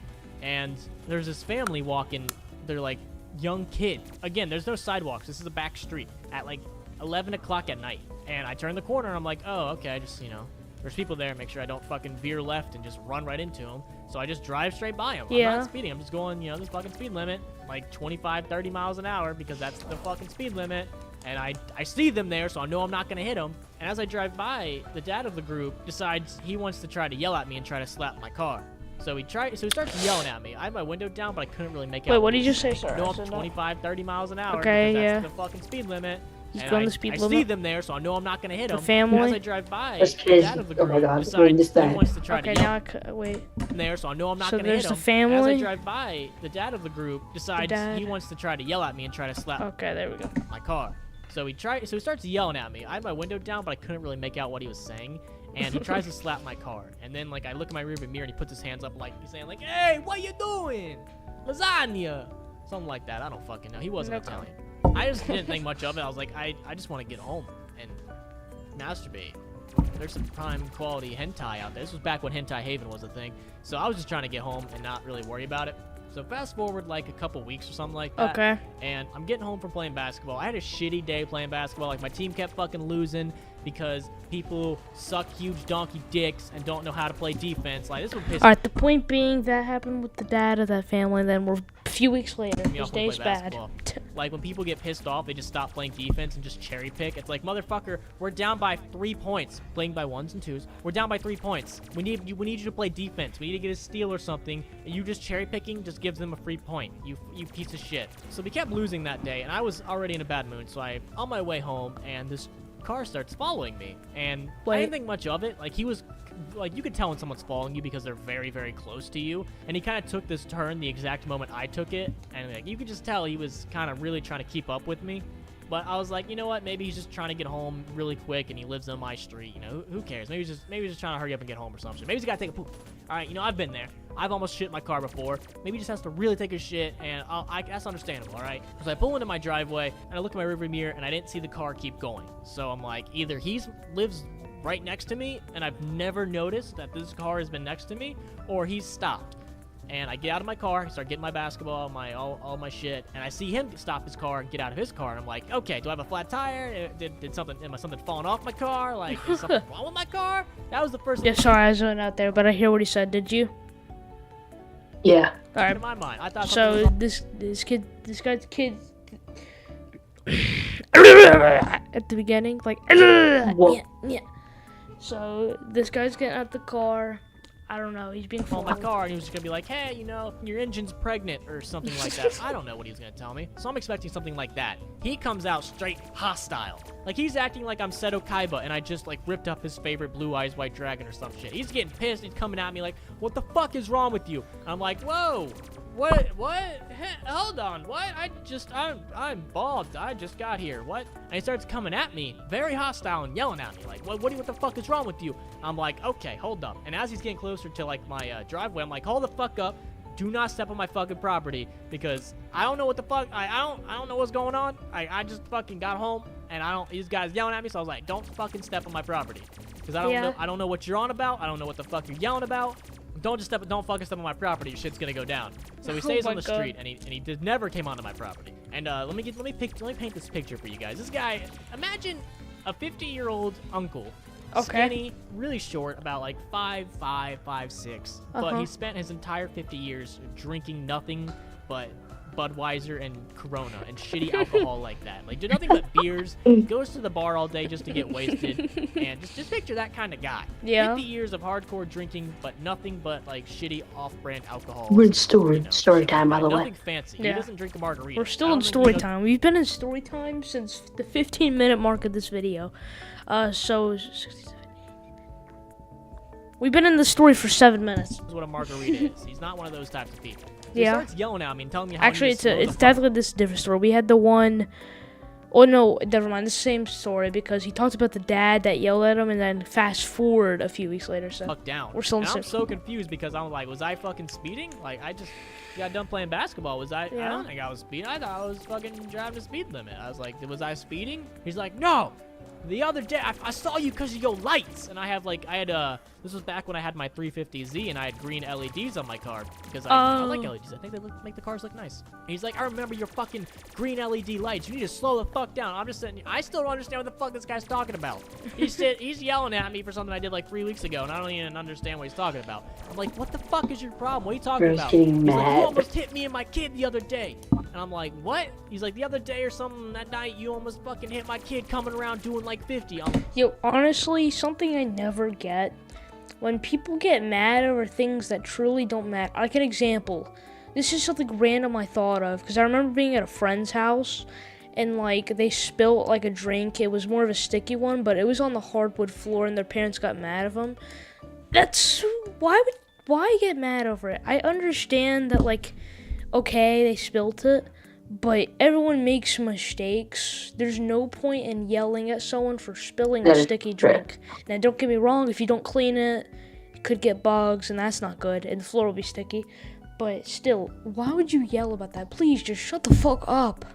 And there's this family walking. They're like young kid. Again, there's no sidewalks. This is a back street at like 11 o'clock at night. And I turn the corner, and I'm like, oh, okay, I just, you know, there's people there. Make sure I don't fucking veer left and just run right into them. So I just drive straight by them. Yeah. I'm not speeding. I'm just going, you know, this fucking speed limit, like 25, 30 miles an hour, because that's the fucking speed limit. And I see them there, so I know I'm not going to hit them. And as I drive by, the dad of the group decides he wants to try to yell at me and try to slap my car. So he starts yelling at me. I had my window down, but I couldn't really make out. Wait, what did you say, sir? No, I I'm said no. 25, 30 miles an hour. Okay, because yeah. that's the fucking speed limit. He's And going I the speed I limit. see them there, so I know I'm not going to hit The them. family? And as I drive by, Those the kids. dad of the Oh group my God, decides this he bad. wants to try Okay, to now yell wait. there, so I know I'm not So going to hit there's him. the family? As I drive by, the dad of the group decides dad. he wants to try to yell at me and try to slap Okay, there we go. my car. So he starts yelling at me. I had my window down, but I couldn't really make out what he was saying. And he tries to slap my car. And then like I look in my rearview mirror and he puts his hands up like he's saying like, "Hey, what you doing? Lasagna." Something like that. I don't fucking know. He wasn't Okay. Italian. I just didn't think much of it. I was like, I just want to get home and masturbate. There's some prime quality hentai out there. This was back when Hentai Haven was a thing. So I was just trying to get home and not really worry about it. So fast forward like a couple weeks or something like that. Okay. And I'm getting home from playing basketball. I had a shitty day playing basketball. Like my team kept fucking losing because people suck huge donkey dicks and don't know how to play defense. Like this would piss Alright, the point being that happened with the dad of that family, and then we're a few weeks later. me His off when I day's play bad. basketball. Like when people get pissed off, they just stop playing defense and just cherry pick. It's like, motherfucker, we're down by 3 points. Playing by 1s and 2s. We're down by 3 points. We need you to play defense. We need to get a steal or something. And you just cherry picking just gives them a free point. You piece of shit. So we kept losing that day, and I was already in a bad mood. So I on my way home, and this car starts following me, and I Wait. didn't think much of it. Like he was, like you could tell when someone's following you because they're very, very close to you. And he kind of took this turn the exact moment I took it, and like you could just tell he was kind of really trying to keep up with me. But I was like, you know what? Maybe he's just trying to get home really quick, and he lives on my street. You know, who cares? Maybe he's just trying to hurry up and get home or something. Maybe he's got to take a poop. All right, you know, I've been there. I've almost shit in my car before. Maybe he just has to really take a shit, and that's understandable, all right? So I pull into my driveway, and I look in my rearview mirror, and I didn't see the car keep going. So I'm like, either he lives right next to me, and I've never noticed that this car has been next to me, or he's stopped. And I get out of my car, start getting my basketball, all my shit, and I see him stop his car and get out of his car. And I'm like, okay, do I have a flat tire? Am I something falling off my car? Like, is something wrong with my car? That was the first. Yeah, sorry, I was going out there, but I hear what he said. Did you? Yeah. All right. In my mind, I thought. So this guy's kid. At the beginning, like. Yeah. So this guy's getting out the car. I don't know. He's being on my car, and he was just gonna be like, "Hey, you know, your engine's pregnant," or something like that. I don't know what he was gonna tell me, so I'm expecting something like that. He comes out straight hostile, like he's acting like I'm Seto Kaiba, and I just like ripped up his favorite Blue Eyes White Dragon or some shit. He's getting pissed. He's coming at me like, "What the fuck is wrong with you?" And I'm like, "Whoa, what? Hold on, what? I'm bald. I just got here. What?" And he starts coming at me, very hostile and yelling at me like, "What the fuck is wrong with you?" I'm like, "Okay, hold up." And as he's getting closer to like my driveway, I'm like, "Hold the fuck up. Do not step on my fucking property," because I don't know what the fuck. I don't know what's going on. I just fucking got home and these guys yelling at me, so I was like, "Don't fucking step on my property," because I don't know what you're on about. I don't know what the fuck you're yelling about. Don't fucking step on my property. Your shit's gonna go down. So he stays on the street, and he never came onto my property. And let me paint this picture for you guys. This guy, imagine a 50-year-old uncle, skinny, really short, about like 5'5", 5'6", but he spent his entire 50 years drinking nothing but Budweiser and Corona and shitty alcohol like that. Like, do nothing but beers, goes to the bar all day just to get wasted, and just picture that kind of guy. Yeah. 50 years of hardcore drinking, but nothing but, like, shitty off-brand alcohol. We're in story time, by the way. Nothing fancy. Yeah. He doesn't drink a margarita. We're still in story time. We've been in story time since the 15-minute mark of this video. So... We've been in the story for 7 minutes. This is what a margarita is. He's not one of those types of people. He Yeah. starts yelling at me and telling me how Actually, it's definitely this different story. We had the one... Oh, no, never mind. The same story, because he talked about the dad that yelled at him, and then fast forward a few weeks later. So fuck down. We're still in and the I'm so confused because I'm like, was I fucking speeding? Like, I just got done playing basketball. Was I? Yeah. I don't think I was speeding. I thought I was fucking driving the speed limit. I was like, was I speeding? He's like, no. The other day, I saw you because of your lights. And this was back when I had my 350Z and I had green LEDs on my car. Because I like LEDs. I think they make the cars look nice. And he's like, I remember your fucking green LED lights. You need to slow the fuck down. I'm just saying, I still don't understand what the fuck this guy's talking about. He's yelling at me for something I did like 3 weeks ago, and I don't even understand what he's talking about. I'm like, what the fuck is your problem? What are you talking about? He's like, you almost hit me and my kid the other day. And I'm like, what? He's like, the other day or something, that night, you almost fucking hit my kid coming around doing like 50. Yo, honestly, something I never get, when people get mad over things that truly don't matter. Like an example, this is something random I thought of, because I remember being at a friend's house, and like they spilled like a drink. It was more of a sticky one, but it was on the hardwood floor, and their parents got mad at them. Why get mad over it? I understand that, like, okay, they spilt it, but everyone makes mistakes. There's no point in yelling at someone for spilling a sticky drink. Now, don't get me wrong, if you don't clean it, you could get bugs, and that's not good, and the floor will be sticky. But still, why would you yell about that? Please, just shut the fuck up.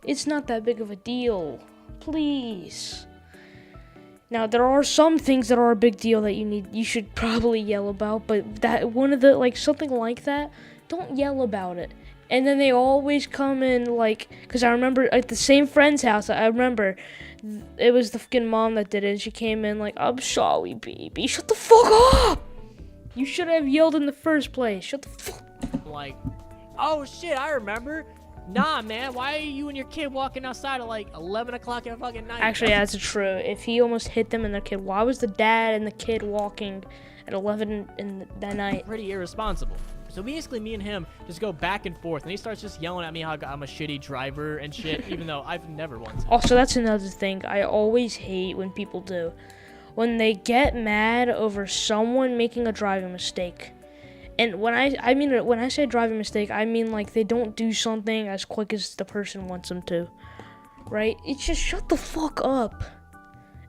It's not that big of a deal. Please. Now, there are some things that are a big deal that you should probably yell about, but something like that, don't yell about it. And then they always come in, like, because I remember at the same friend's house, I remember it was the fucking mom that did it, and she came in like, I'm sorry, baby. Shut the fuck up! You should have yelled in the first place. Shut the fuck up. Like, oh shit, I remember. Nah, man, why are you and your kid walking outside at like 11 o'clock in the fucking night? Actually, yeah, that's true. If he almost hit them and their kid, why was the dad and the kid walking at 11 in that night? Pretty irresponsible. So basically, me and him just go back and forth, and he starts just yelling at me how I'm a shitty driver and shit, even though I've never once. Also, that's another thing I always hate when people do. When they get mad over someone making a driving mistake. And when I say driving mistake, I mean like they don't do something as quick as the person wants them to. Right? It's just shut the fuck up.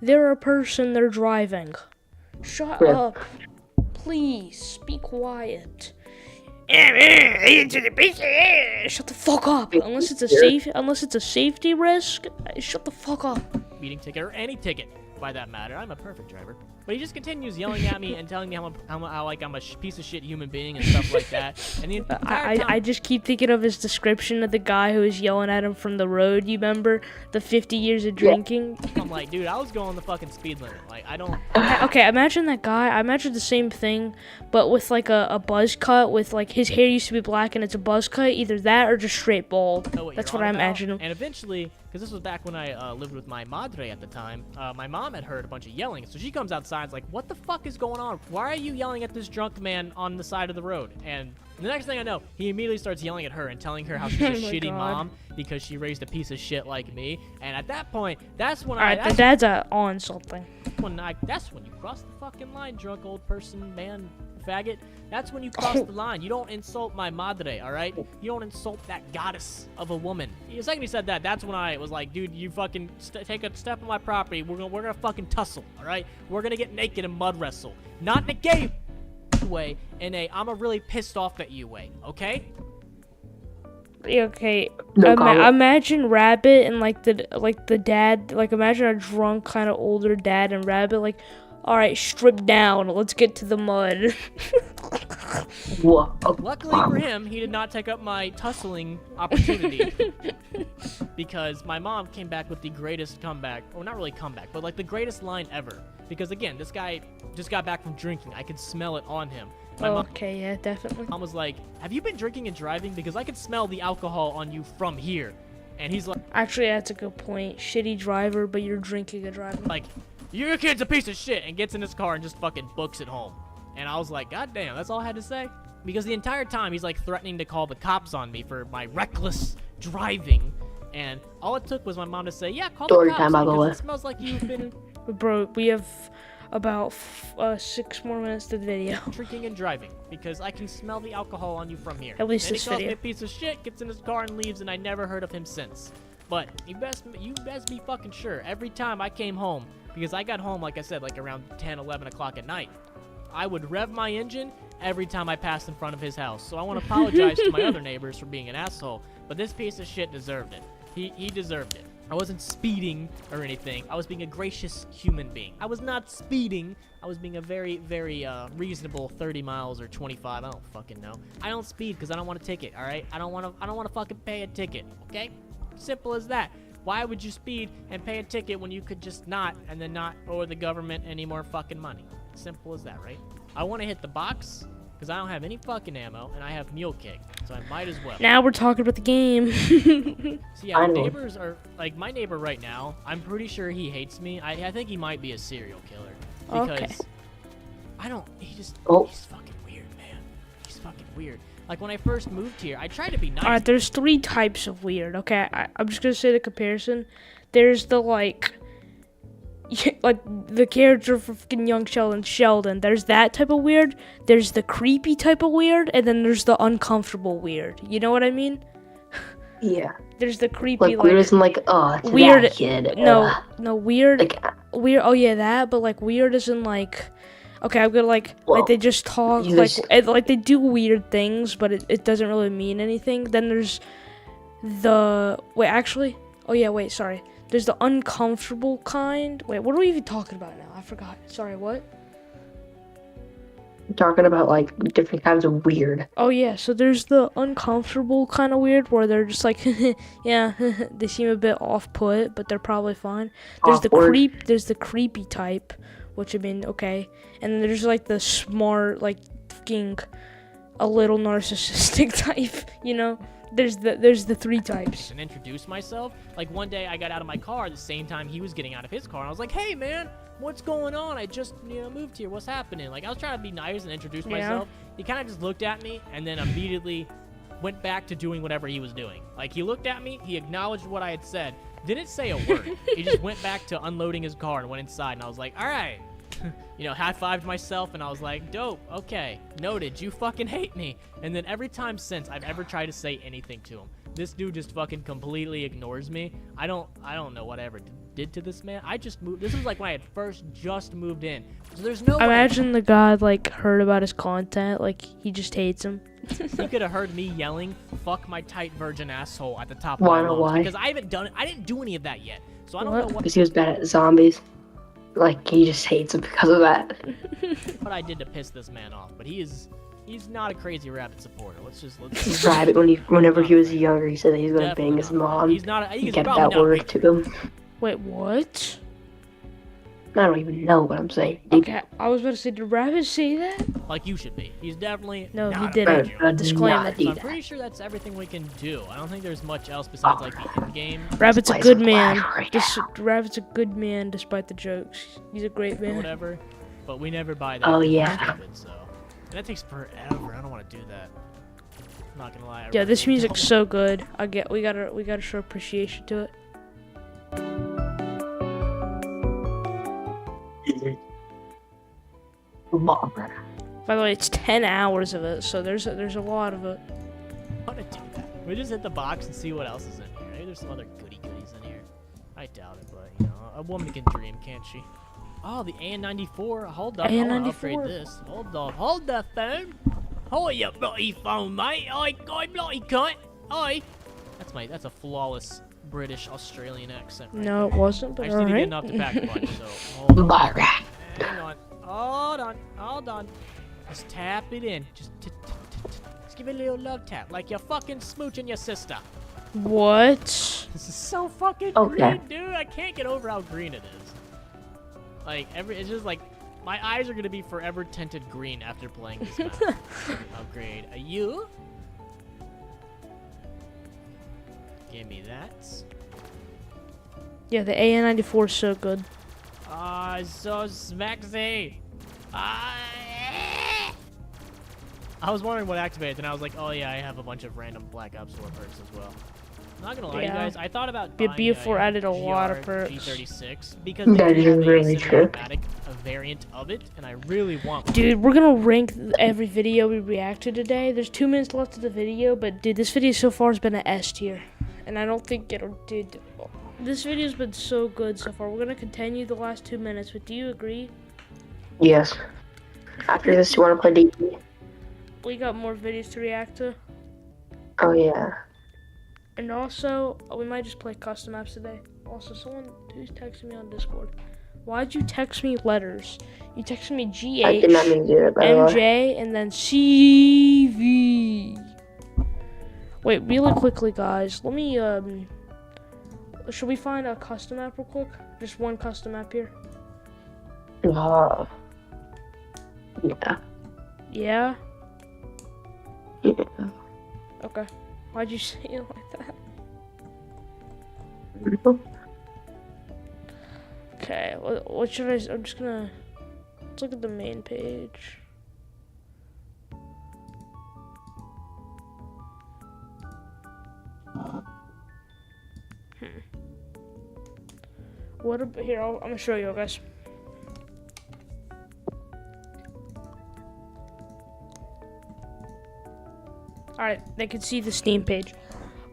They're a person, they're driving. Shut up. Please, be quiet. Shut the fuck up. Unless it's a safety risk, shut the fuck up. Speeding ticket or any ticket, by that matter. I'm a perfect driver. But he just continues yelling at me and telling me how like I'm a piece of shit human being and stuff like that. And the entire time, I just keep thinking of his description of the guy who was yelling at him from the road. You remember the 50 years of drinking? I'm like, dude, I was going the fucking speed limit. Like, I don't. Okay, imagine that guy. I imagine the same thing, but with like a buzz cut. With like his hair used to be black and it's a buzz cut. Either that or just straight bald. That's what I imagine him. And eventually, because this was back when I lived with my madre at the time, my mom had heard a bunch of yelling. So she comes outside and is like, what the fuck is going on? Why are you yelling at this drunk man on the side of the road? And the next thing I know, he immediately starts yelling at her and telling her how she's a shitty mom because she raised a piece of shit like me. And at that point, that's when the dad's on something. That's when you cross the fucking line, drunk old person, man, faggot. That's when you cross the line. You don't insult my madre, all right? You don't insult that goddess of a woman. The second he said that, that's when I was like, dude, you fucking take a step on my property. We're gonna fucking tussle, all right? We're gonna get naked and mud wrestle, not in a gay way, in a I'm a really pissed off at you way, okay? Okay. No imagine Rabbit and like the dad. Like imagine a drunk kind of older dad and Rabbit. Like, all right, strip down. Let's get to the mud. Luckily for him, he did not take up my tussling opportunity because my mom came back with the greatest comeback. Or not really comeback, but like the greatest line ever. Because again, this guy just got back from drinking. I could smell it on him. Okay, yeah, definitely. Mom was like, have you been drinking and driving? Because I could smell the alcohol on you from here. And he's like... Actually, that's a good point. Shitty driver, but you're drinking and driving. Like, your kid's a piece of shit, and gets in his car and just fucking books it home. And I was like, God damn, that's all I had to say? Because the entire time, he's like threatening to call the cops on me for my reckless driving. And all it took was my mom to say, yeah, call the cops, because it smells like you've been... Bro, we have about 6 more minutes to the video. Drinking and driving, because I can smell the alcohol on you from here. At least and this he calls video. me a piece of shit, gets in his car and leaves, and I never heard of him since. But you best be fucking sure, every time I came home, because I got home, like I said, like around 10, 11 o'clock at night, I would rev my engine every time I passed in front of his house. So I want to apologize to my other neighbors for being an asshole, but this piece of shit deserved it. He deserved it. I wasn't speeding or anything. I was being a gracious human being. I was not speeding. I was being a very, very reasonable 30 miles or 25. I don't fucking know. I don't speed because I don't want a ticket. All right. I don't want to fucking pay a ticket. Okay. Simple as that. Why would you speed and pay a ticket when you could just not and then not owe the government any more fucking money? Simple as that, right? I want to hit the box because I don't have any fucking ammo and I have mule kick, so I might as well. Now we're talking about the game. So yeah, neighbors are like my neighbor right now. I'm pretty sure he hates me. I think he might be a serial killer because he's fucking weird, man. He's fucking weird. Like when I first moved here, I tried to be nice. Alright, there's 3 types of weird. Okay, I'm just gonna say the comparison. There's the like the character for fucking Young Sheldon. There's that type of weird. There's the creepy type of weird, and then there's the uncomfortable weird. You know what I mean? Yeah. There's the creepy like weird isn't like it's weird. That kid. No, weird. Like, weird. Oh yeah, that. But like weird isn't like. Okay, I'm gonna like they just talk like they do weird things, but it doesn't really mean anything. Then there's the sorry. There's the uncomfortable kind. Wait, what are we even talking about now? I forgot. Sorry, what? I'm talking about like different kinds of weird. Oh yeah, so there's the uncomfortable kind of weird where they're just like, yeah, they seem a bit off-put, but they're probably fine. There's the creepy type, which I mean, okay, and then there's like the smart, like fucking a little narcissistic type, you know. There's the 3 types. And introduce myself. Like one day I got out of my car at the same time he was getting out of his car, and I was like, hey man, what's going on? I just moved here. What's happening? Like I was trying to be nice and introduce myself. He kind of just looked at me and then immediately went back to doing whatever he was doing. Like he looked at me, he acknowledged what I had said, didn't say a word. He just went back to unloading his car and went inside, and I was like, all right. High-fived myself, and I was like, dope, okay, noted, you fucking hate me. And then every time since I've ever tried to say anything to him, this dude just fucking completely ignores me. I don't know what I ever did to this man. I just moved. This was like when I had just moved in. So there's no way. Imagine the guy like heard about his content, like he just hates him. He could have heard me yelling, fuck my tight virgin asshole at the top of my lungs. Because I didn't do any of that yet. So I don't know what. Because he was bad at zombies. Like he just hates it because of that. What I did to piss this man off, but he's not a crazy Rabbit supporter. Let's Rabbit, whenever he was younger, he said that he was gonna bang his mom. He's not. He's Get probably that not word big. to him. Wait, what? I don't even know what I'm saying. Okay, I was about to say, did Rabbit say that? Like you should be. He's definitely. No, not he a didn't. big dude. Disclaimer. do I'm that. pretty sure that's everything we can do. I don't think there's much else besides like the in-game Rabbit's a Plays good with man. Flash right Rabbit's a good man despite the jokes. He's a great or man. whatever, but we never buy that. Oh, 'cause we're yeah. stupid, so. And that takes forever. I don't want to do that. I'm not gonna lie. I Yeah, this really music's don't. so good. We gotta show appreciation to it. Barbara. By the way, it's 10 hours of it, so there's a lot of it. I want to do that. We just hit the box and see what else is in here. Maybe there's some other goodies in here. I doubt it, but you know, a woman can dream, can't she? Oh, the AN94. Hold up, I want to upgrade AN94. this. Hold up, hold the phone. Hold your bloody phone, mate. Oi, bloody cunt. Oi. That's a flawless British Australian accent. Right No, it there. wasn't, I but just need to get alright. enough to pack a bunch. So hold on. Barbara. Hang on. Hold on. Just tap it in. Just give it a little love tap, like you're fucking smooching your sister. What? This is so fucking Okay. green, dude. I can't get over how green it is. Like it's just like my eyes are gonna be forever tinted green after playing this map. Upgrade a you. Give me that. Yeah, the AN94 is so good. Ah, so smexy. I was wondering what activated, and I was like, oh yeah, I have a bunch of random Black Ops 4 perks as well. I'm not gonna lie, you Yeah. guys. I thought about B- buying BF4 added a lot of GR perks. G36 because That they is have really a true. cinematic variant of it, and I really want one. Dude, we're gonna rank every video we react to today. There's 2 minutes left of the video, but dude, this video so far has been an S tier. And I don't think it'll, dude, this video's been so good so far. We're gonna continue the last 2 minutes, but do you agree? Yes. After this, you want to play DP? We got more videos to react to. Oh yeah. And also, we might just play custom maps today. Also, someone who's texting me on Discord. Why'd you text me letters? You texted me I did not GH, mean to do that, by the way. MJ, and then CV. Wait, really quickly, guys. Let me, should we find a custom map real quick? Just one custom map here. Yeah. Yeah? Yeah. Okay. Why'd you say it like that? Okay, what should I'm just gonna, let's look at the main page. What about, here, I'm gonna show you guys. Alright, they can see the Steam page.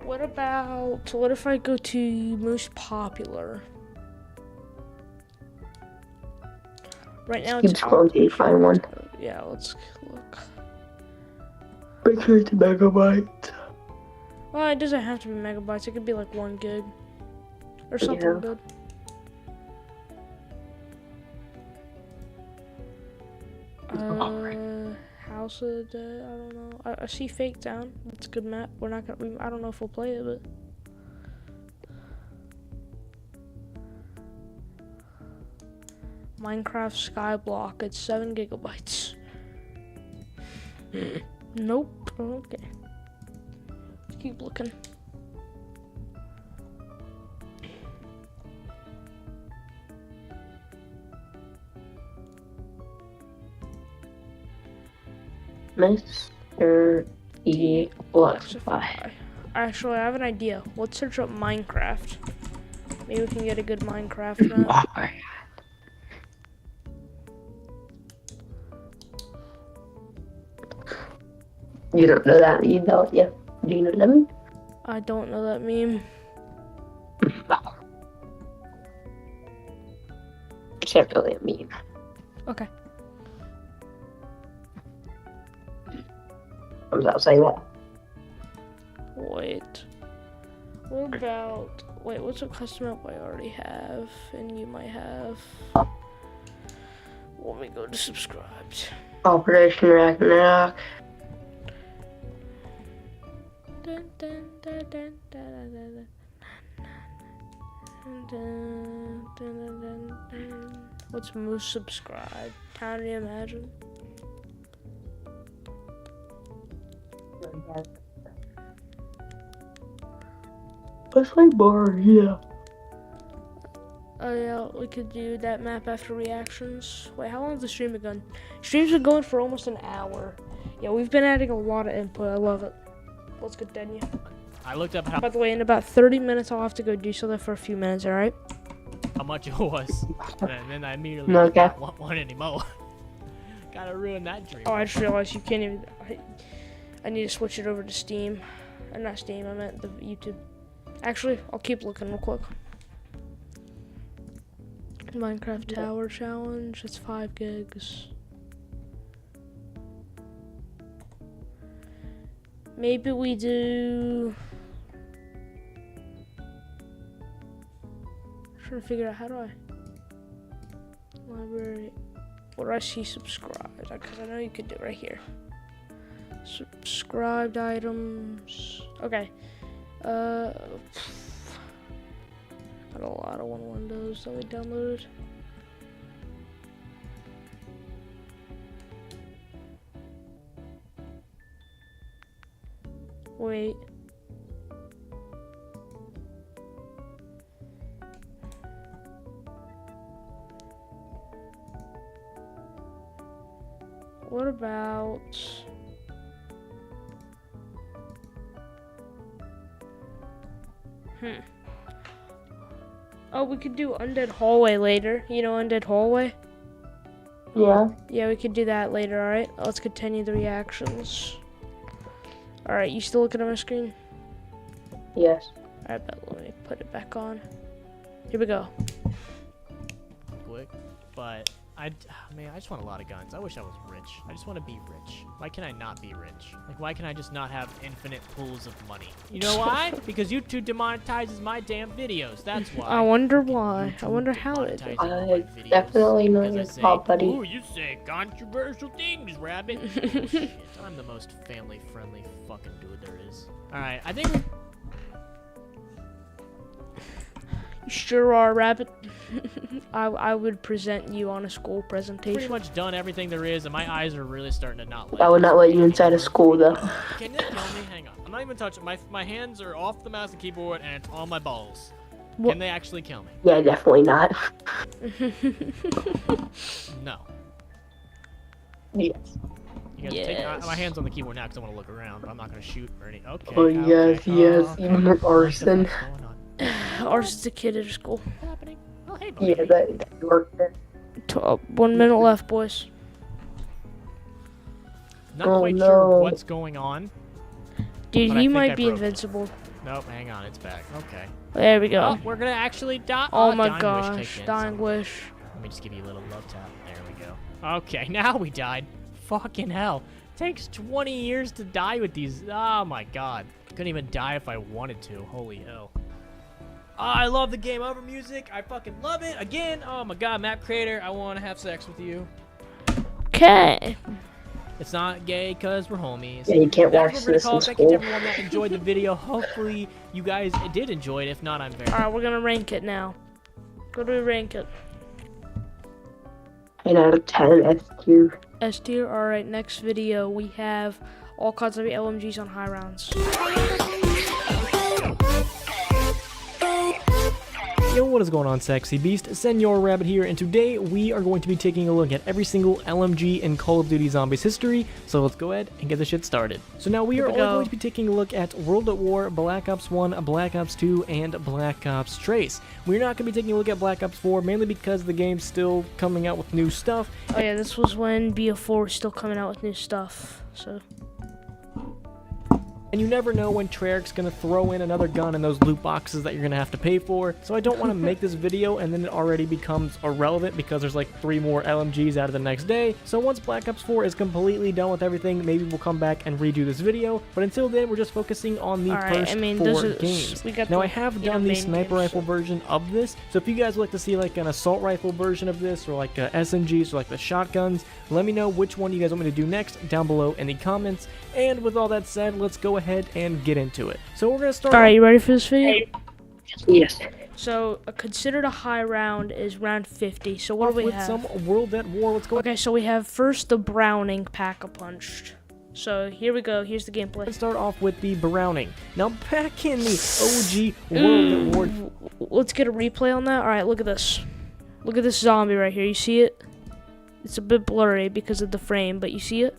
What if I go to most popular? Right now Keep it's scrolling till you find one. yeah, let's look. Make sure it's a megabyte. Well, it doesn't have to be megabytes. It could be like 1 gig or something Yeah. good. House of the Dead. I don't know. I see Fake Town. That's a good map. We're not gonna. I don't know if we'll play it, but. Minecraft Skyblock. It's 7 gigabytes. Nope. Okay. Keep looking. Mr. E. Luxify. Actually, I have an idea. Let's search up Minecraft. Maybe we can get a good Minecraft map. You don't know that, you know, yeah. Do you know that? I don't know that meme. It's not really a meme. Okay. I'm not saying that. Wait. What about... Wait, what's a custom map I already have? And you might have... Let me go to subscribed. Operation Ragnarok. Dun, dun, dun, dun, dun, dun, dun, dun, dun, dun, dun. What's most subscribed? Town Reimagine. What's my bar? Yeah. Oh yeah, we could do that map after reactions. Wait, how long has the stream been going? Stream's been going for almost an hour. Yeah, we've been adding a lot of input. I love it. Let's continue. I looked up By the way, in about 30 minutes, I'll have to go do something for a few minutes, alright? how much it was, and then I immediately Okay. did not want one anymore. Gotta ruin that dream. Oh, I just realized you can't even... I need to switch it over to Steam. Not Steam, I meant the YouTube. Actually, I'll keep looking real quick. Minecraft Tower Challenge, it's 5 gigs. Maybe we do... Trying to figure out how do I... Library... What do I see subscribed? Because I know you could do it right here. Subscribed items. Okay. Got a lot of Windows that we downloaded. Wait. What about... Oh, we could do Undead Hallway later. You know Undead Hallway? Yeah. Yeah, we could do that later, alright? Let's continue the reactions. Alright, you still looking at my screen? Yes. Alright, but let me put it back on. Here we go. Quick, but man, I just want a lot of guns. I wish I was rich. I just want to be rich. Why can I not be rich? Like, why can I just not have infinite pools of money? You know why? Because YouTube demonetizes my damn videos. That's why. I wonder why. I YouTube wonder how it demonetizes did. all my videos Definitely know because I your say, fault, buddy. ooh, you say controversial things, rabbit. Bullshit. I'm the most family-friendly fucking dude there is. All right, I think. You sure are, Rabbit. I would present you on a school presentation. Pretty much done everything there is, and my eyes are really starting to not. I would not let you inside of school, though. Can you kill me? Hang on. I'm not even touching. My hands are off the mouse and keyboard, and it's on my balls. What? Can they actually kill me? Yeah, definitely not. No. Yes. You guys take Yes. my hands on the keyboard now because I want to look around, but I'm not gonna shoot or any. Okay. Oh, okay. yes, yes. Oh, Even arson. what's going on? Ours is a kid at school. What's happening? Oh, hey, buddy. Yeah, that worked there. 1 minute left, boys. Not Oh, quite no. sure what's going on. Dude, But I he think I might be broke it. invincible. Nope, hang on, it's back. Okay. There we go. Oh, we're gonna actually die. Oh my Dying Wish gosh, kicked in, Dying son. Wish. Let me just give you a little love tap. There we go. Okay, now we died. Fucking hell. Takes 20 years to die with these. Oh my god. Couldn't even die if I wanted to. Holy hell. I love the game over music. I fucking love it. Again, oh my god, map creator, I want to have sex with you. Okay. It's not gay because we're homies. Yeah, you can't That's watch what we're gonna this call in it. Thank you to school. everyone that enjoyed the video. Hopefully you guys did enjoy it. If not, I'm very Alright, we're gonna rank it now. Go to rank it. 10 out of 10 S tier. S tier. Alright, next video we have all kinds of LMGs on high rounds. Yo, what is going on, Sexy Beast? Senor Rabbit here, and today we are going to be taking a look at every single LMG in Call of Duty Zombies history, so let's go ahead and get the shit started. So now we are all going to be taking a look at World at War, Black Ops 1, Black Ops 2, and Black Ops Trace. We're not going to be taking a look at Black Ops 4, mainly because the game's still coming out with new stuff. Oh yeah, this was when BF4 was still coming out with new stuff. So and you never know when Treyarch's gonna throw in another gun in those loot boxes that you're gonna have to pay for. So I don't want to make this video and then it already becomes irrelevant because there's like 3 more LMGs out of the next day. So once Black Ops 4 is completely done with everything, maybe we'll come back and redo this video. But until then, we're just focusing on the first 4 games. Now I have done the sniper rifle version of this, so if you guys would like to see like an assault rifle version of this, or like SMGs, or like the shotguns, let me know which one you guys want me to do next down below in the comments. And with all that said, let's go ahead and get into it. So we're gonna start. Alright, you ready for this video? Yes. So considered a high round is round 50. So what do we have? With some World at War. Let's go. Okay, so we have first the Browning Pack-a-Punched. So here we go. Here's the gameplay. Let's start off with the Browning. Now back in the OG World at War. Let's get a replay on that. All right, look at this. Look at this zombie right here. You see it? It's a bit blurry because of the frame, but you see it?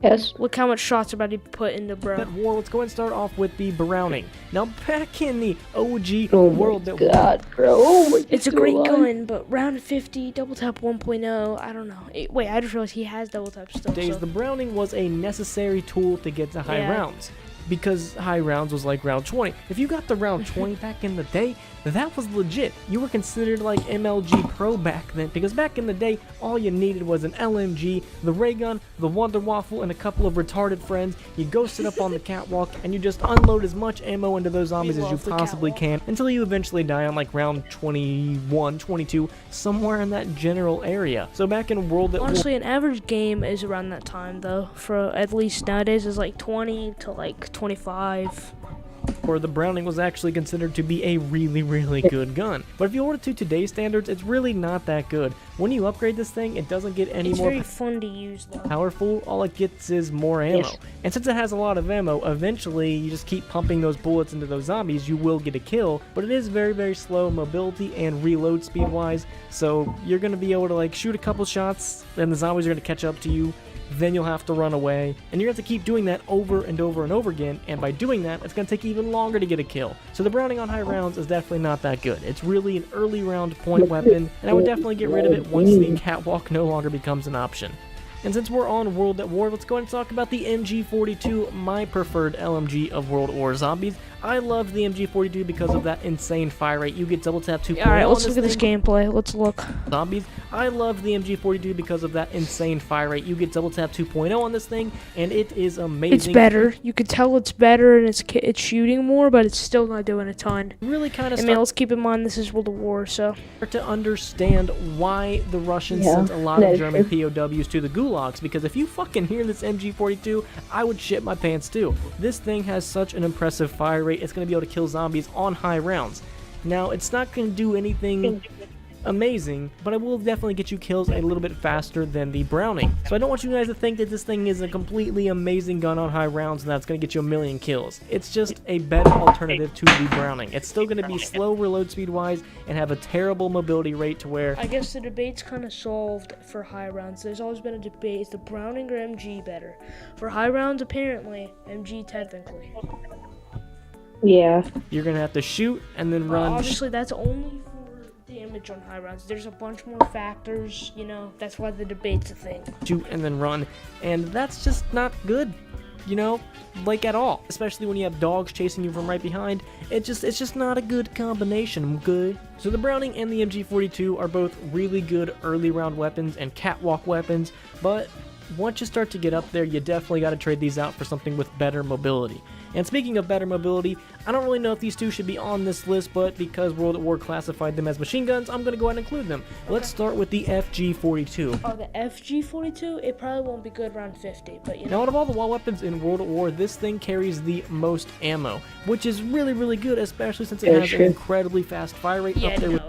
Yes. Look how much shots are about to be put into bro. At War. Let's go ahead and start off with the Browning. Now back in the OG Oh World my at War. God, bro. Oh my God. It's a great gun, but round 50, double tap 1.0, I don't know. Wait, I just realized he has double tap still. The Browning was a necessary tool to get to high rounds, because high rounds was like round 20. If you got the round 20 back in the day, that was legit. You were considered like MLG Pro back then, because back in the day, all you needed was an LMG, the ray gun, the Wonder Waffle, and a couple of retarded friends. You go sit up on the catwalk, and you just unload as much ammo into those zombies as you possibly can, until you eventually die on like round 21, 22, somewhere in that general area. So back in World at War, honestly, an average game is around that time, though. For at least nowadays, is like 20 to like 25. where the Browning was actually considered to be a really good gun. But if you order to today's standards, it's really not that good. When you upgrade this thing, it doesn't get any more very fun to use, though. Powerful. All it gets is more ammo. Yes. And since it has a lot of ammo, eventually you just keep pumping those bullets into those zombies, you will get a kill. But it is very slow mobility and reload speed wise, so you're going to be able to like shoot a couple shots, and the zombies are going to catch up to you. Then you'll have to run away, and you're going to have to keep doing that over and over again, and by doing that, it's going to take even longer to get a kill. So the Browning on high rounds is definitely not that good. It's really an early round point weapon, and I would definitely get rid of it once the catwalk no longer becomes an option. And since we're on World at War, let's go ahead and talk about the MG42, my preferred LMG of World at War zombies. I love the MG42 because of that insane fire rate. You get double tap 2.0. Alright, let's look at this gameplay. Let's look. Zombies. I love the MG42 because of that insane fire rate. You get double tap 2.0 on this thing, and it is amazing. It's better. You can tell it's better, and it's shooting more, but it's still not doing a ton. Really kind of. I mean, let's keep in mind this is World at War, so. To understand why the Russians sent a lot of German POWs to the gulags, because if you fucking hear this MG42, I would shit my pants too. This thing has such an impressive fire rate. It's going to be able to kill zombies on high rounds. Now, it's not going to do anything amazing, but it will definitely get you kills a little bit faster than the Browning. So I don't want you guys to think that this thing is a completely amazing gun on high rounds and that's going to get you a million kills. It's just a better alternative to the Browning. It's still going to be slow reload speed wise and have a terrible mobility rate to where... I guess the debate's kind of solved for high rounds. There's always been a debate, is the Browning or MG better? For high rounds, apparently, MG technically. Yeah. You're going to have to shoot and then run. Obviously, that's only for damage on high rounds. There's a bunch more factors, you know, that's why the debate's a thing. Shoot and then run, and that's just not good, you know, like at all. Especially when you have dogs chasing you from right behind. It's just not a good combination, good? So the Browning and the MG42 are both really good early round weapons and catwalk weapons, but once you start to get up there, you definitely got to trade these out for something with better mobility. And speaking of better mobility, I don't really know if these two should be on this list, but because World at War classified them as machine guns, I'm going to go ahead and include them. Okay. Let's start with the FG42. Oh, the FG42? It probably won't be good round 50, but you know. Now, out of all the wall weapons in World at War, this thing carries the most ammo, which is really good, especially since it has an incredibly fast fire rate up there with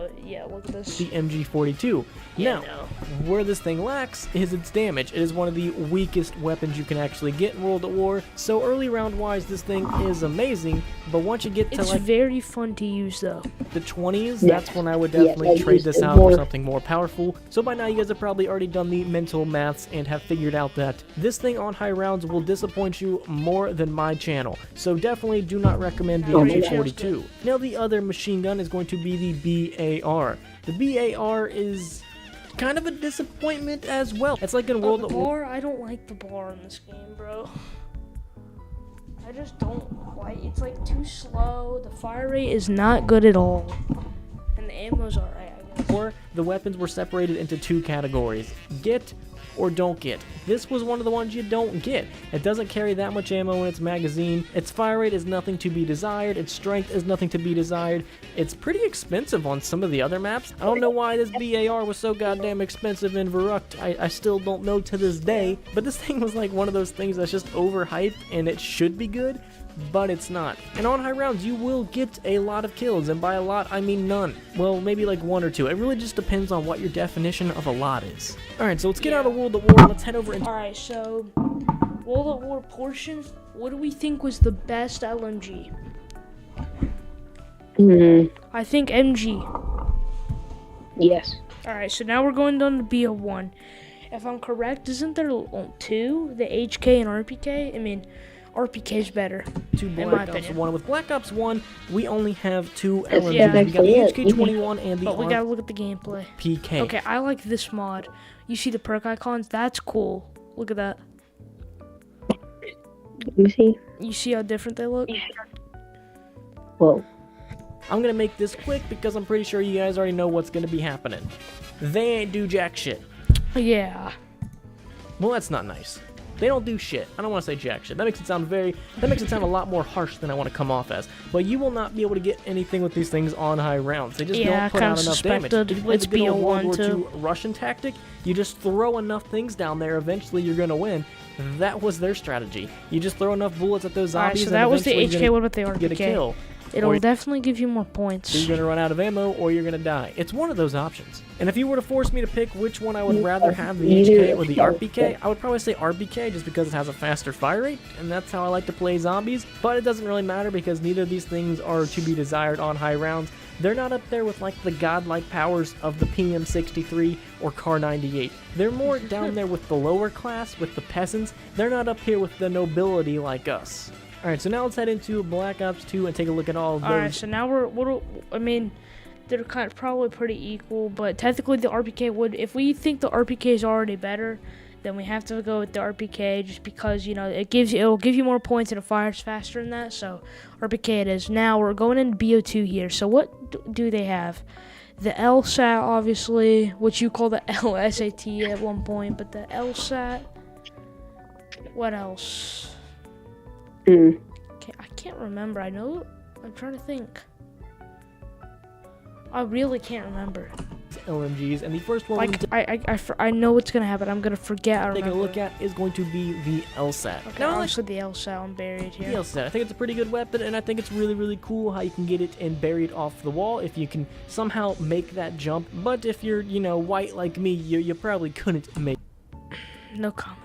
look at this. the MG42. Now, where this thing lacks is its damage. It is one of the weakest weapons you can actually get in World at War, so early round wise, this thing is amazing, but once you get to it's very fun to use though. The 20s, that's when I would definitely trade this out for something more powerful. So by now you guys have probably already done the mental maths and have figured out that this thing on high rounds will disappoint you more than my channel. So definitely do not recommend the MG42. Now the other machine gun is going to be the BAR. The BAR is kind of a disappointment as well. It's like in World at War. I don't like the bar in this game, bro. I just don't like. It's like too slow. The fire rate is not good at all, and the ammo's alright. I guess. Or the weapons were separated into two categories: get or don't get. This was one of the ones you don't get. It doesn't carry that much ammo in its magazine. Its fire rate is nothing to be desired. Its strength is nothing to be desired. It's pretty expensive on some of the other maps. I don't know why this BAR was so goddamn expensive in Verrucht. I still don't know to this day. But this thing was like one of those things that's just overhyped and it should be good, but it's not. And on high rounds, you will get a lot of kills, and by a lot, I mean none. Well, maybe like one or two. It really just depends on what your definition of a lot is. Alright, so let's get out of World at War, and let's head over into... Alright, so, World at War portion, what do we think was the best LMG? I think MG. Yes. Alright, so now we're going down to BO1. If I'm correct, isn't there two? The HK and RPK? I mean, RPK's better. Two in my Black Ops opinion. 1. With Black Ops 1, we only have two Yeah. LMGs. We got the HK-21 and the But we gotta look at the gameplay. RPK. Okay, I like this mod. You see the perk icons? That's cool. Look at that. Let me see. You see how different they look? Whoa. I'm gonna make this quick because I'm pretty sure you guys already know what's gonna be happening. They ain't do jack shit. Yeah. Well, that's not nice. They don't do shit. I don't want to say jack shit. That makes it sound a lot more harsh than I want to come off as. But you will not be able to get anything with these things on high rounds. They just Yeah, don't put kinda out enough damage. suspected. If you play It's the good old World War BO1 II too. Russian tactic, you just throw enough things down there, eventually you're gonna win. That was their strategy. You just throw enough bullets at those Alright, zombies so and that was the eventually HK. you're What about the gonna get a RPK? kill. It'll Or definitely give you more points. you're gonna run out of ammo or you're gonna die. It's one of those options. And if you were to force me to pick which one I would rather have, the HK or the RPK, I would probably say RPK just because it has a faster fire rate, and that's how I like to play zombies. But it doesn't really matter because neither of these things are to be desired on high rounds. They're not up there with like the godlike powers of the PM63 or Kar 98. They're more down there with the lower class, with the peasants. They're not up here with the nobility like us. Alright, so now let's head into Black Ops 2 and take a look at all of those. Alright, so now I mean, they're kind of probably pretty equal, but technically the RPK would, if we think the RPK is already better, then we have to go with the RPK just because, you know, it'll give you more points and it fires faster than that, so RPK it is. Now we're going into BO2 here, so what do they have? The LSAT, obviously, which you call the LSAT at one point, but the LSAT, what else? I can't remember. I'm trying to think. I really can't remember. LMGs, and the first one Like, I know what's gonna happen. I'm gonna forget. I taking remember. a look at is going to be the LSAT. Okay, Now, obviously the LSAT I'm buried the here. LSAT, I think it's a pretty good weapon, and I think it's really, really cool how you can get it and bury it off the wall if you can somehow make that jump. But if you're, you know, white like me, you probably couldn't make No comment.